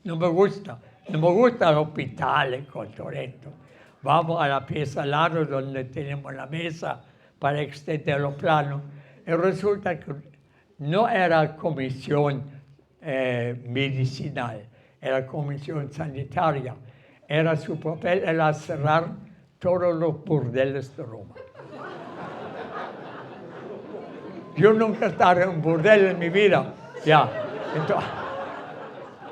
No me gusta el hospital con Toretto. Vamos a la pieza al lado donde tenemos la mesa para extender los planos. Y resulta que no era comisión medicinal, era comisión sanitaria. Su papel era cerrar todos los burdeles de Roma. Yo nunca he estado en un burdel en mi vida, ya. Entonces,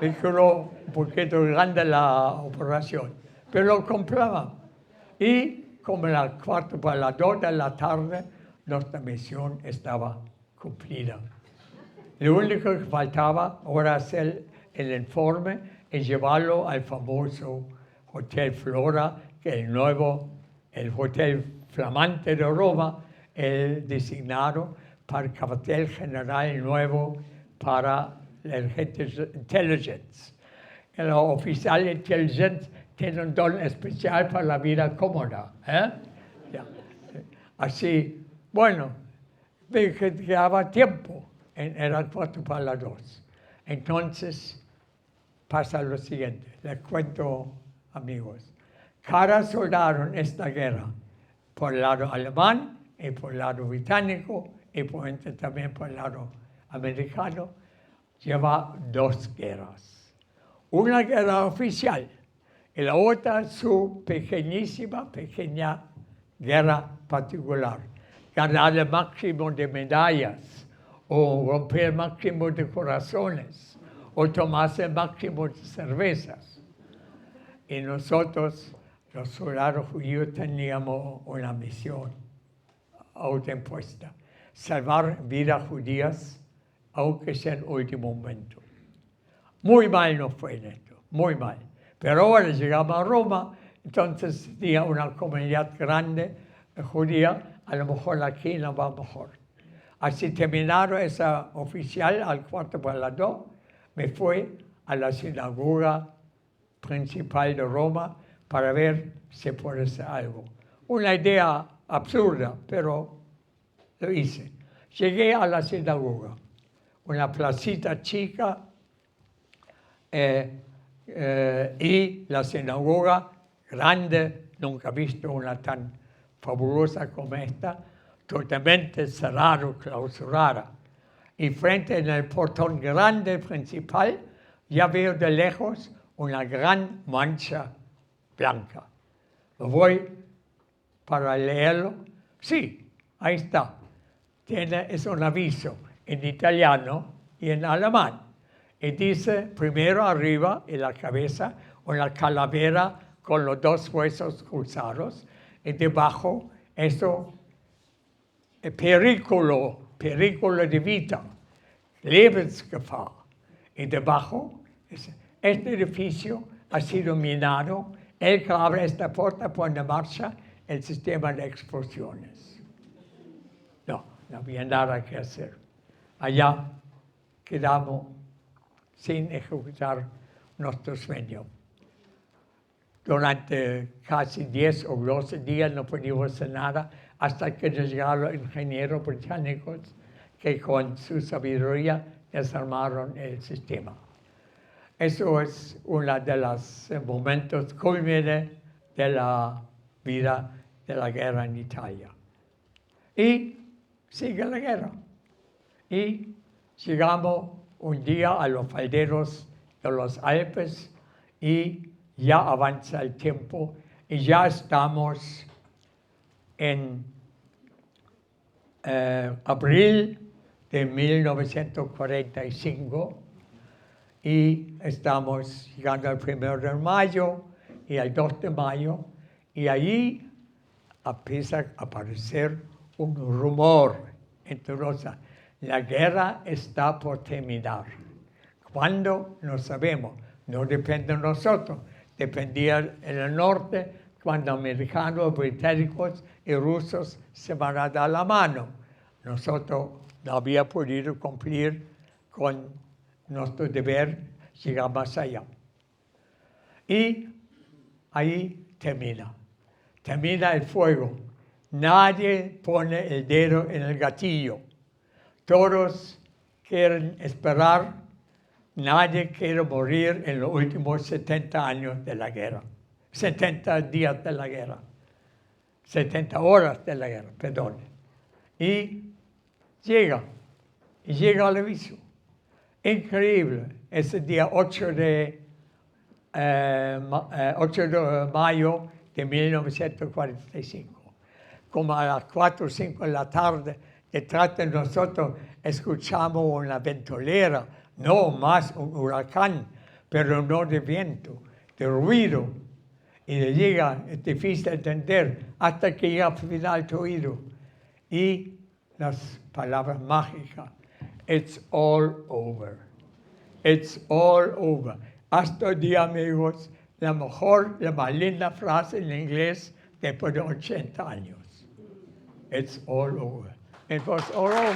me quedó un poquito grande la operación, pero lo compraba. Y como a las 4 para las 2 de la tarde, nuestra misión estaba cumplida. Lo único que faltaba era hacer el informe y llevarlo al famoso Hotel Flora, que es el hotel flamante de Roma, el designado para el cuartel general nuevo para el intelligence. El oficial de intelligence tiene un don especial para la vida cómoda. Ya. Así, bueno, me quedaba tiempo, era 4 para las 2. Entonces, pasa lo siguiente, les cuento, amigos. Cada soldado en esta guerra, por el lado alemán y por el lado británico, y también por el lado americano, lleva 2 guerras. Una guerra oficial y la otra su pequeña guerra particular. Ganar el máximo de medallas, o romper el máximo de corazones, o tomarse el máximo de cervezas. Y nosotros, los soldados judíos, teníamos una misión autoimpuesta: salvar vidas judías, aunque sea en último momento. Muy mal nos fue en esto, muy mal. Pero ahora llegamos a Roma, entonces tenía una comunidad grande judía, a lo mejor aquí nos va mejor. Así terminaron esa oficial al 4 para las 2, me fui a la sinagoga principal de Roma para ver si puede hacer algo. Una idea absurda, pero lo hice. Llegué a la sinagoga, una placita chica, y la sinagoga grande, nunca he visto una tan fabulosa como esta, totalmente cerrada, clausurada. Y frente en el portón grande principal, ya veo de lejos una gran mancha blanca. Lo voy para leerlo. Sí, ahí está. Es un aviso en italiano y en alemán. Y dice, primero arriba, en la cabeza, una calavera con los 2 huesos cruzados. Y debajo, eso, peligro de vida, Lebensgefahr. Y debajo, este edificio ha sido minado. El que abre esta puerta pone en marcha el sistema de explosiones. No había nada que hacer. Allá quedamos sin ejecutar nuestro sueño. Durante casi 10 o 12 días no pudimos hacer nada hasta que llegaron los ingenieros británicos que con su sabiduría desarmaron el sistema. Eso es uno de los momentos cúlmines de la vida de la guerra en Italia. Y sigue la guerra. Y llegamos un día a los falderos de los Alpes y ya avanza el tiempo y ya estamos en abril de 1945 y estamos llegando al 1 de mayo y al 2 de mayo Y allí empieza a aparecer un rumor entre nosotros. La guerra está por terminar. ¿Cuándo? No sabemos. No depende de nosotros. Dependía en el norte, cuando americanos, británicos y rusos se van a dar la mano. Nosotros no habíamos podido cumplir con nuestro deber llegar más allá. Y ahí termina. Termina el fuego. Nadie pone el dedo en el gatillo. Todos quieren esperar. Nadie quiere morir en los últimos 70 años de la guerra. 70 días de la guerra. 70 horas de la guerra, perdón. Y llega el aviso. Increíble. Ese día 8 de mayo de 1945. Como a las 4 o 5 de la tarde, detrás de nosotros escuchamos una ventolera, no más un huracán, pero no de viento, de ruido. Y llega, es difícil entender, hasta que llega al final tu oído. Y las palabras mágicas, it's all over. It's all over. Hasta hoy día, amigos, la más linda frase en inglés después de 80 años. It's all over. It was all over.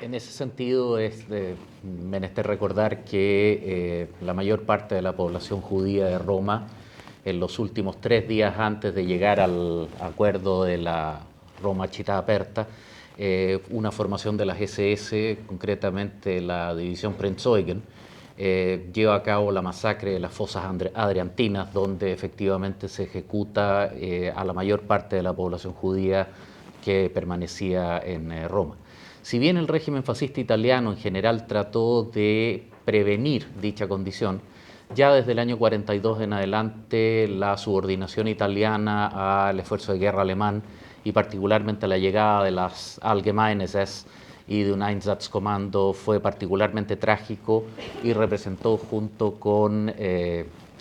En ese sentido, es menester recordar que la mayor parte de la población judía de Roma, en los últimos 3 días antes de llegar al acuerdo de la Roma Città Aperta, una formación de las SS, concretamente la división Prinzeugen, lleva a cabo la masacre de las fosas adriantinas, donde efectivamente se ejecuta a la mayor parte de la población judía que permanecía en Roma. Si bien el régimen fascista italiano en general trató de prevenir dicha condición, ya desde el año 42 en adelante la subordinación italiana al esfuerzo de guerra alemán y particularmente la llegada de las Allgemeine SS y de un Einsatzkommando fue particularmente trágico y representó junto con,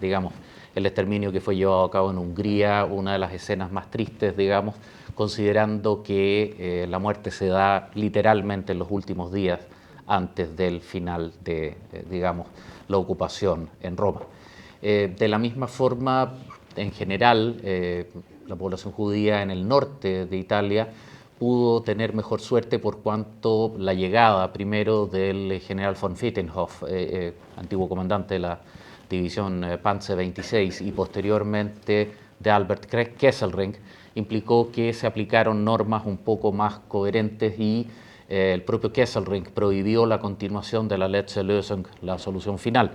digamos, el exterminio que fue llevado a cabo en Hungría, una de las escenas más tristes, digamos, considerando que la muerte se da literalmente en los últimos días antes del final de, digamos, la ocupación en Roma. De la misma forma, en general, la población judía en el norte de Italia pudo tener mejor suerte por cuanto la llegada primero del general von Fittenhof, antiguo comandante de la división Panzer 26, y posteriormente de Albert Kesselring, implicó que se aplicaron normas un poco más coherentes y el propio Kesselring prohibió la continuación de la Letzte Lösung, la solución final,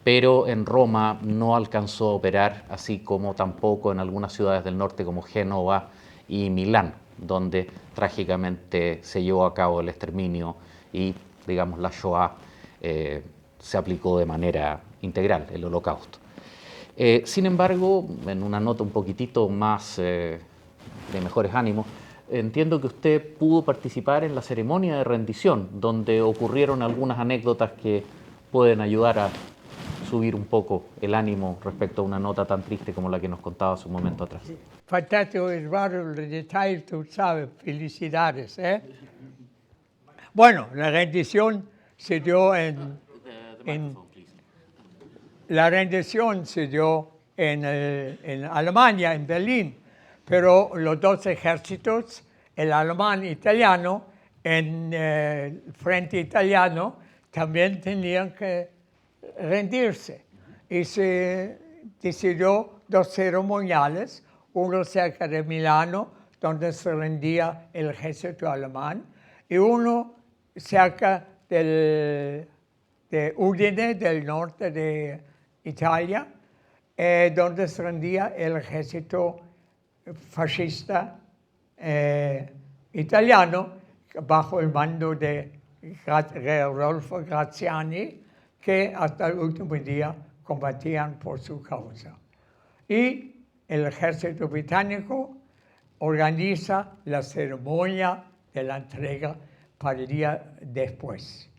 pero en Roma no alcanzó a operar, así como tampoco en algunas ciudades del norte como Génova y Milán, donde trágicamente se llevó a cabo el exterminio y, digamos, la Shoah se aplicó de manera integral, el Holocausto. Sin embargo, en una nota un poquitito más de mejores ánimos, entiendo que usted pudo participar en la ceremonia de rendición, donde ocurrieron algunas anécdotas que pueden ayudar a subir un poco el ánimo respecto a una nota tan triste como la que nos contaba hace un momento atrás. Fantástico, Eduardo, los detalles, tú sabes, felicidades. Bueno, la rendición se dio en Alemania, en Berlín, pero los dos ejércitos, el alemán e italiano, en el frente italiano, también tenían que rendirse. Y se decidió 2 ceremoniales, uno cerca de Milano, donde se rendía el ejército alemán, y uno cerca de Udine, del norte de Italia, donde se rendía el ejército fascista italiano, bajo el mando de Rodolfo Graziani, que hasta el último día combatían por su causa. Y el ejército británico organiza la ceremonia de la entrega para el día después.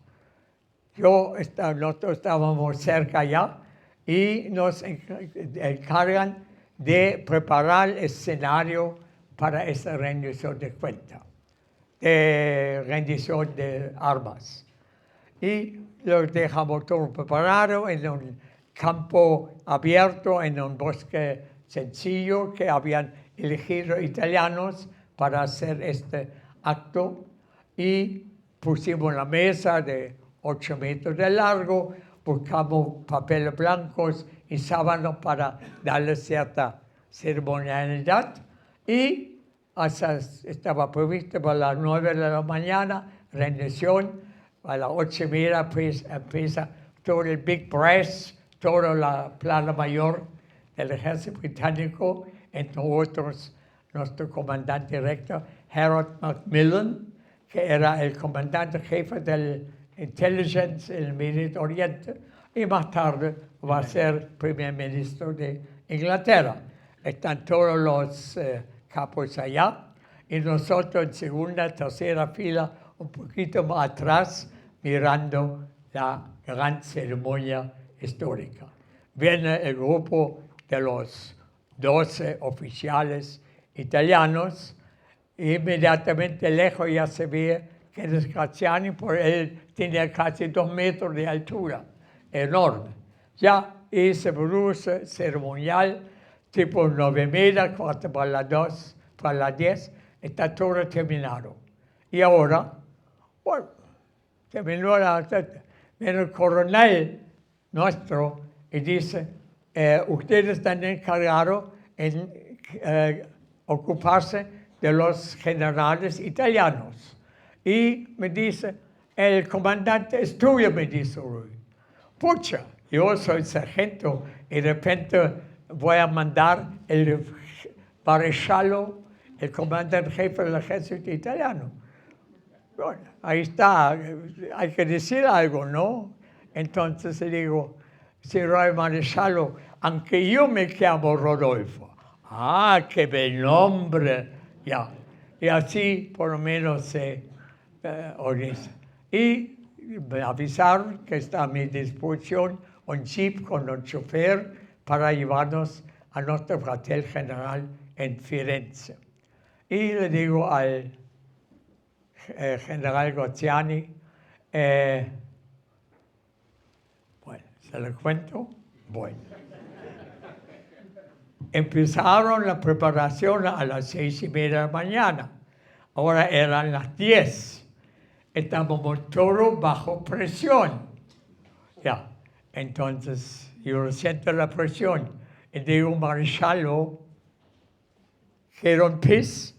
Nosotros estábamos cerca ya y nos encargan de preparar el escenario para esa rendición de cuenta, de rendición de armas. Y lo dejamos todo preparado en un campo abierto, en un bosque sencillo que habían elegido italianos para hacer este acto. Y pusimos la mesa de 8 metros de largo, buscamos papeles blancos y sábanas para darle cierta ceremonialidad. Y estaba previsto para las 9 de la mañana, rendición. A las 8:30 pues, empieza todo el Big Brass, toda la plana mayor del ejército británico, entre otros nuestro comandante directo, Harold Macmillan, que era el comandante jefe del Intelligence en el Medio Oriente, y más tarde va a ser primer ministro de Inglaterra. Están todos los capos allá, y nosotros en segunda, tercera fila, un poquito más atrás, mirando la gran ceremonia histórica. Viene el grupo de los 12 oficiales italianos, e inmediatamente lejos ya se ve que es Graziani, porque él tenía casi 2 metros de altura, enorme. Ya ese produce ceremonial, tipo 9:30, cuarto para las 2, para las 10, está todo terminado. Y ahora, bueno, terminó viene el coronel nuestro y dice, ustedes están encargados en ocuparse de los generales italianos. Y me dice, el comandante es tuyo, me dice Rui. Pucha, yo soy sargento y de repente voy a mandar el maresciallo, el comandante jefe del ejército italiano. Bueno, ahí está, hay que decir algo, ¿no? Entonces le digo, señor maresciallo, aunque yo me llamo Rodolfo. Ah, qué bel nombre. Ya. Y así por lo menos se organiza. Y me avisaron que está a mi disposición un jeep con un chofer para llevarnos a nuestro cuartel general en Firenze. Y le digo al general Graziani, bueno, ¿se lo cuento? Bueno. Empezaron la preparación a las 6:30 de la mañana. Ahora eran las 10. Estábamos todos bajo presión. Ya, entonces yo siento la presión. Y digo, maresciallo, ¿quiere un pis?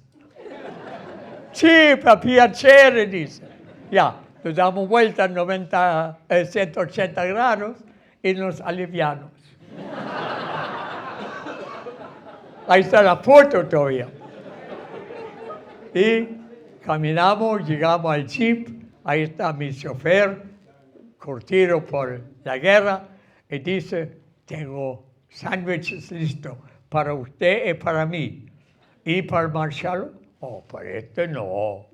Sí, per piacere, dice. Ya, nos damos vuelta a 180 grados y nos aliviamos. Ahí está la foto todavía. Y caminamos, llegamos al jeep, ahí está mi chofer, curtido por la guerra, y dice, tengo sándwiches listos para usted y para mí. ¿Y para el maresciallo? Oh, para este no.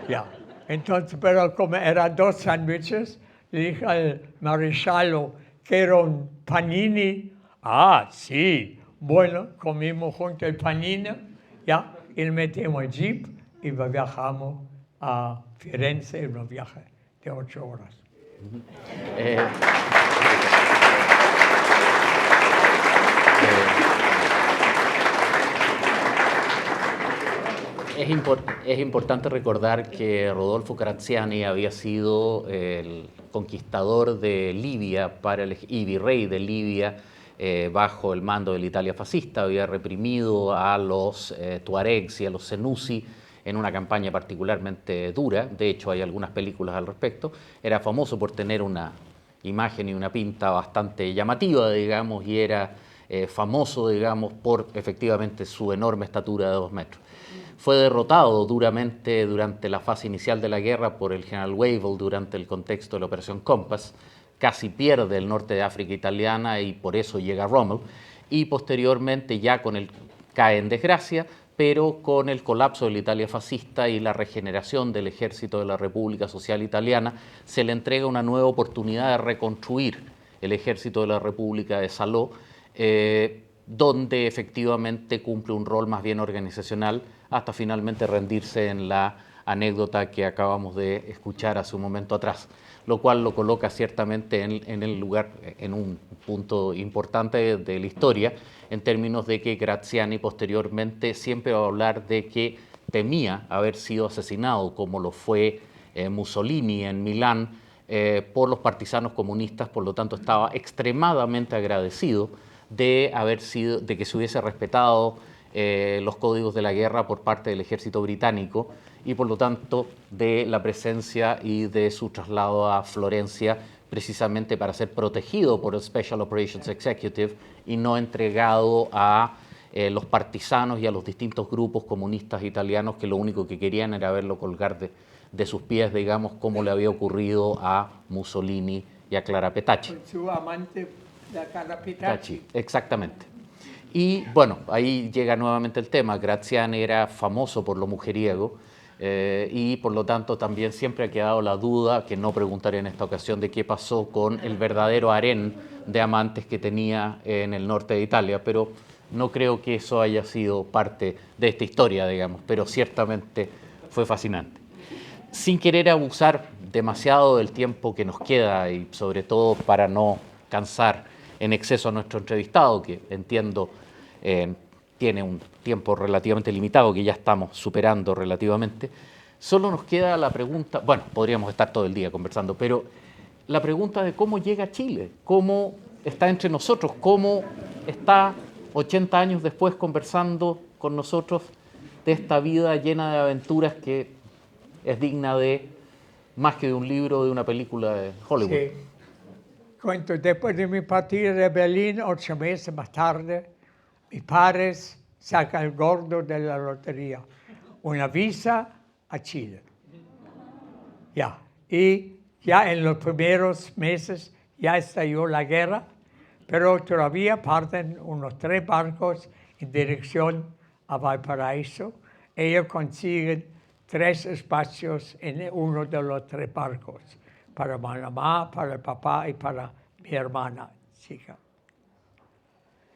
Ya. Entonces, pero como eran 2 sándwiches, le dije al maresciallo que era un panini. Ah, sí. Bueno, comimos junto el panini, ya, y metimos el jeep y viajamos a Firenze en un viaje de 8 horas. Es importante recordar que Rodolfo Graziani había sido el conquistador de Libia y virrey de Libia bajo el mando de la Italia fascista. Había reprimido a los tuaregs y a los senussi en una campaña particularmente dura. De hecho, hay algunas películas al respecto. Era famoso por tener una imagen y una pinta bastante llamativa, digamos, y era famoso, digamos, por efectivamente su enorme estatura de 2 metros. Fue derrotado duramente durante la fase inicial de la guerra por el general Wavell durante el contexto de la Operación Compass. Casi pierde el norte de África italiana y por eso llega Rommel. Y posteriormente, ya cae en desgracia, pero con el colapso de la Italia fascista y la regeneración del ejército de la República Social Italiana, se le entrega una nueva oportunidad de reconstruir el ejército de la República de Salò, donde efectivamente cumple un rol más bien organizacional, hasta finalmente rendirse en la anécdota que acabamos de escuchar hace un momento atrás, lo cual lo coloca ciertamente en el lugar, en un punto importante de la historia, en términos de que Graziani posteriormente siempre va a hablar de que temía haber sido asesinado, como lo fue Mussolini en Milán, por los partisanos comunistas, por lo tanto estaba extremadamente agradecido de que se hubiese respetado los códigos de la guerra por parte del ejército británico y por lo tanto de la presencia y de su traslado a Florencia precisamente para ser protegido por el Special Operations Executive y no entregado a los partisanos y a los distintos grupos comunistas italianos que lo único que querían era verlo colgar de sus pies, digamos, como le había ocurrido a Mussolini y a Clara Petacci. Con su amante, la Clara Petacci. Exactamente. Y bueno, ahí llega nuevamente el tema. Graziani era famoso por lo mujeriego y por lo tanto también siempre ha quedado la duda, que no preguntaré en esta ocasión, de qué pasó con el verdadero harén de amantes que tenía en el norte de Italia, pero no creo que eso haya sido parte de esta historia, digamos, pero ciertamente fue fascinante. Sin querer abusar demasiado del tiempo que nos queda y sobre todo para no cansar en exceso a nuestro entrevistado, que entiendo tiene un tiempo relativamente limitado, que ya estamos superando relativamente, solo nos queda la pregunta, bueno, podríamos estar todo el día conversando, pero la pregunta de cómo llega a Chile, cómo está entre nosotros, cómo está 80 años después conversando con nosotros de esta vida llena de aventuras que es digna de más que de un libro o de una película de Hollywood. Sí. Cuento, después de mi partida de Berlín, 8 meses más tarde, mis padres sacan el gordo de la lotería, una visa a Chile. Ya, y ya en los primeros meses ya estalló la guerra, pero todavía parten unos 3 barcos en dirección a Valparaíso. Ellos consiguen 3 espacios en uno de los 3 barcos, para mi mamá, para el papá y para mi hermana chica.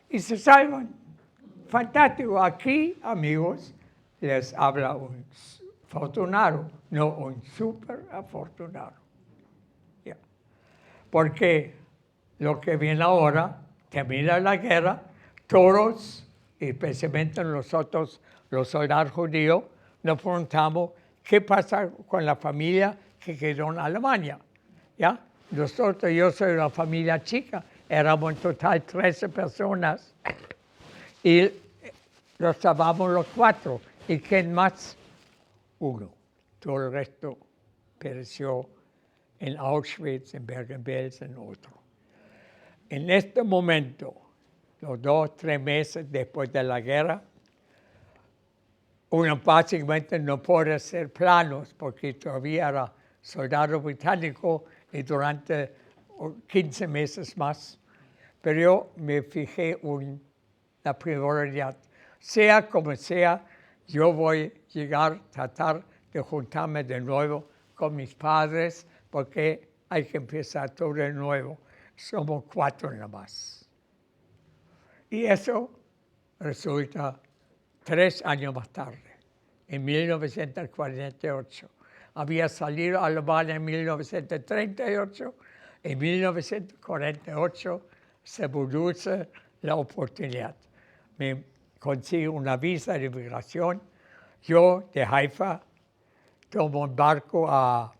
Y se salvan. Fantástico. Aquí, amigos, les habla un afortunado, no un súper afortunado. Yeah. Porque lo que viene ahora, termina la guerra, todos, especialmente nosotros, los soldados judíos, nos preguntamos qué pasa con la familia que quedó en Alemania. ¿Ya? Nosotros, yo soy una familia chica, éramos en total 13 personas y los salvamos los 4. ¿Y quién más? 1. Todo el resto pereció en Auschwitz, en Bergen-Belsen, en otro. En este momento, los 2, 3 meses después de la guerra, uno básicamente no puede hacer planos porque todavía era soldado británico y durante 15 meses más. Pero yo me fijé la prioridad. Sea como sea, yo voy a llegar, tratar de juntarme de nuevo con mis padres porque hay que empezar todo de nuevo. Somos 4 nada más. Y eso resulta 3 años más tarde, en 1948. Había salido a Alemania en 1938. En 1948 se produce la oportunidad. Me consigo una visa de inmigración. Yo, de Haifa, tomo un barco a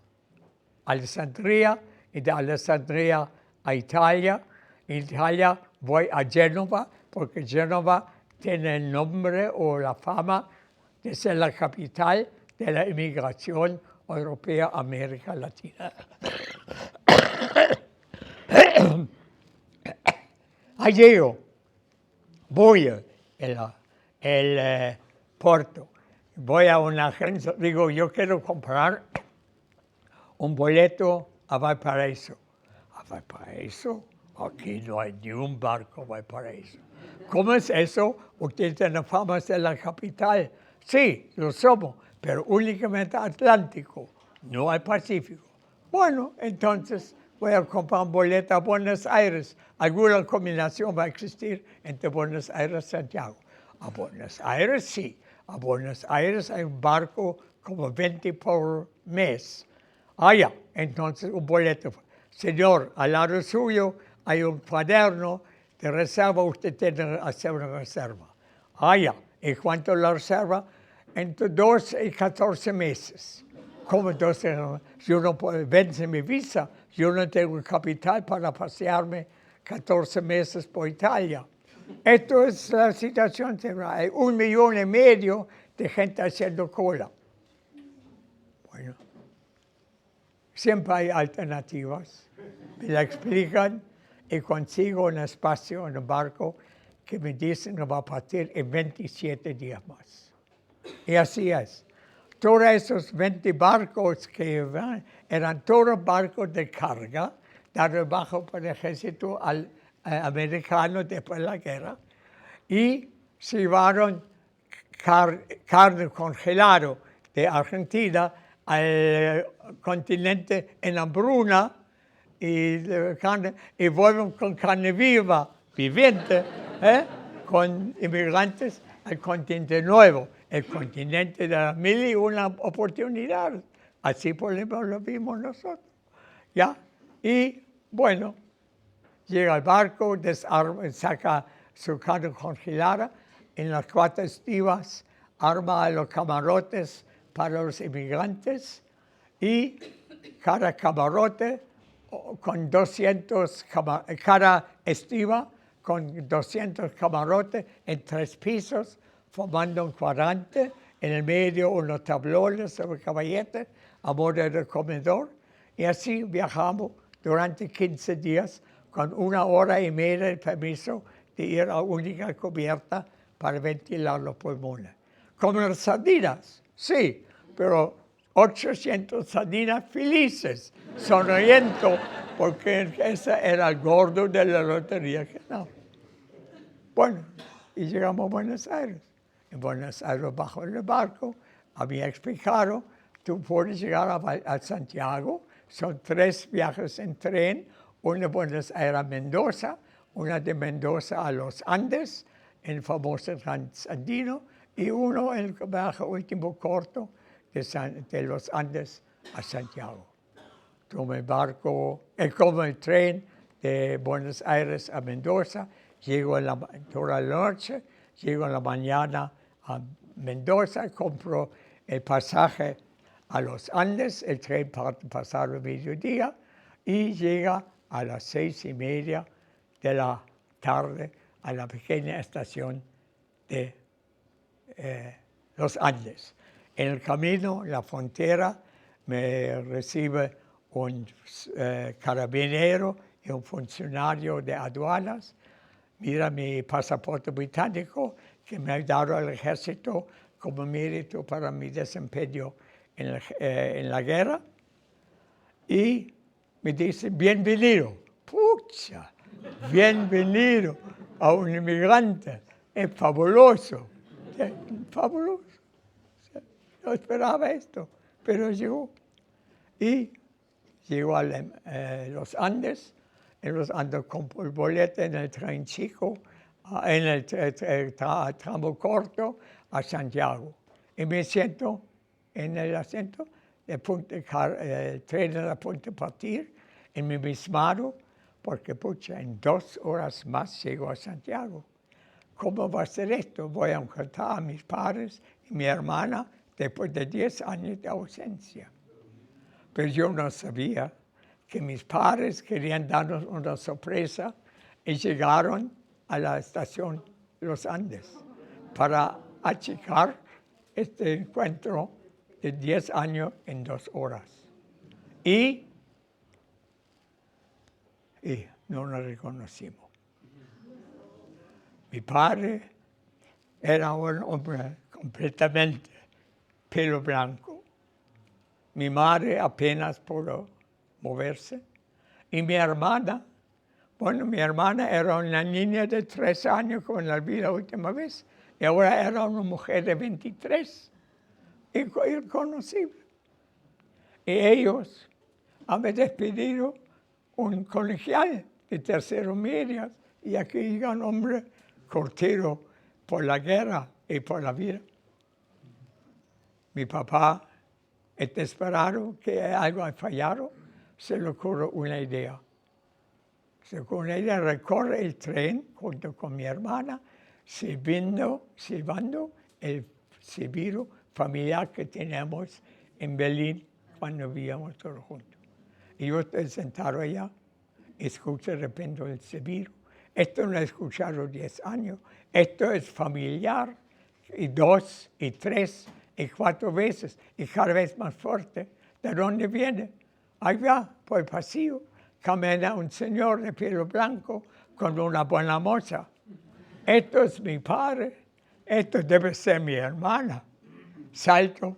Alessandria y de Alessandria a Italia. En Italia voy a Génova, porque Génova tiene el nombre o la fama de ser la capital de la inmigración europea a América Latina. Allí voy al puerto, voy a una agencia, digo, yo quiero comprar un boleto a Valparaíso. ¿A Valparaíso? Aquí no hay ni un barco a Valparaíso. ¿Cómo es eso? Ustedes tienen fama de la capital. Sí, lo somos, pero únicamente Atlántico, no hay Pacífico. Bueno, entonces voy a comprar un boleto a Buenos Aires. Alguna combinación va a existir entre Buenos Aires y Santiago. A Buenos Aires sí. A Buenos Aires hay un barco como 20 por mes. Ya, entonces un boleto. Señor, al lado suyo hay un cuaderno de reserva, usted tiene que hacer una reserva. Ya, ¿y cuánto la reserva? Entre 12 y 14 meses. ¿Cómo 12? Yo no puedo, vence mi visa, yo no tengo capital para pasearme 14 meses por Italia. Esto es la situación, hay 1,5 millones de gente haciendo cola. Bueno, siempre hay alternativas, me la explican y consigo un espacio en el barco que me dicen que va a partir en 27 días más. Y así es. Todos esos 20 barcos que iban, eran todos barcos de carga, dados bajo por el ejército americano después de la guerra, y se llevaron carne congelada de Argentina al continente en hambruna, y vuelven con carne viva, viviente, con inmigrantes al continente nuevo, el continente de las 1001 oportunidades. Así por ejemplo lo vimos nosotros. ¿Ya? Y bueno, llega el barco, desarma, saca su carne congelada en las 4 estivas, arma los camarotes para los inmigrantes y cada camarote con 200, cada estiva con 200 camarotes en 3 pisos, formando un cuadrante, en el medio unos tablones sobre caballetes a modo de comedor, y así viajamos durante 15 días con 1 hora y media de permiso de ir a la única cubierta para ventilar los pulmones. Comer sardinas, sí, pero 800 sardinas felices, sonriendo, porque ese era el gordo de la lotería que no. Bueno, y llegamos a Buenos Aires. En Buenos Aires, bajo el barco, había explicado, tú puedes llegar a Santiago, son 3 viajes en tren, uno de Buenos Aires a Mendoza, una de Mendoza a los Andes, el famoso Transandino, y uno, el viaje último corto, de los Andes a Santiago. Tomo el barco, como el tren de Buenos Aires a Mendoza, llego toda la noche, llego en la mañana a Mendoza, compro el pasaje a los Andes, el tren pasado el mediodía, y llega a las 6:30 de la tarde a la pequeña estación de los Andes. En el camino, en la frontera, me recibe un carabinero y un funcionario de aduanas. Mira mi pasaporte británico que me ha dado el ejército como mérito para mi desempeño en la guerra. Y me dice, bienvenido. ¡Pucha! Bienvenido a un inmigrante. Es fabuloso. Fabuloso. No esperaba esto, pero llegó. Y llegó a los Andes. En los Andes compro el boleto en el tren chico, en el tramo corto a Santiago. Y me siento en el asiento, el tren era a punto de partir, en mi mismado, porque pucha, en 2 horas más llego a Santiago. ¿Cómo va a ser esto? Voy a encontrar a mis padres y mi hermana después de 10 años de ausencia. Pero yo no sabía que mis padres querían darnos una sorpresa y llegaron a la estación Los Andes para achicar este encuentro de 10 años en 2 horas. Y no nos reconocimos. Mi padre era un hombre completamente pelo blanco. Mi madre apenas pudo moverse. Y mi hermana, Bueno, mi hermana era una niña de 3 años cuando la vi la última vez, y ahora era una mujer de 23, irreconocible. Y ellos han despedido un colegial de tercero medio, y aquí llega un hombre curtido por la guerra y por la vida. Mi papá, desesperado que algo ha fallado, se le ocurre una idea. Con ella recorre el tren junto con mi hermana, silbando el silbido familiar que teníamos en Berlín cuando vivíamos todos juntos. Y yo estoy sentado allá, escucho de repente el silbido. Esto no he escuchado 10 años. Esto es familiar, y 2, y 3, y 4 veces, y cada vez más fuerte. ¿De dónde viene? Ahí va, por el pasillo. Camina un señor de pelo blanco con una buena moza. Esto es mi padre, esto debe ser mi hermana. Salto,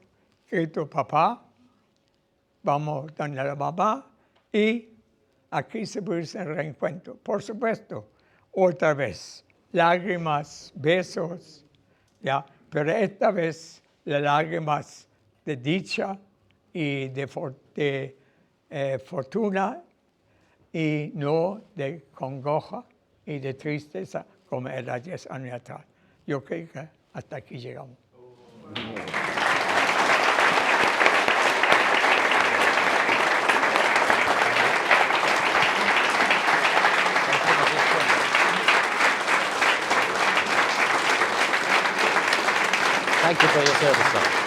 grito papá, vamos donde la mamá y aquí se produce el reencuentro. Por supuesto, otra vez, lágrimas, besos, ya, pero esta vez las lágrimas de dicha y de fortuna, y no de congoja y de tristeza como era 10 años atrás. Yo creo que hasta aquí llegamos. Thank you for your service, sir.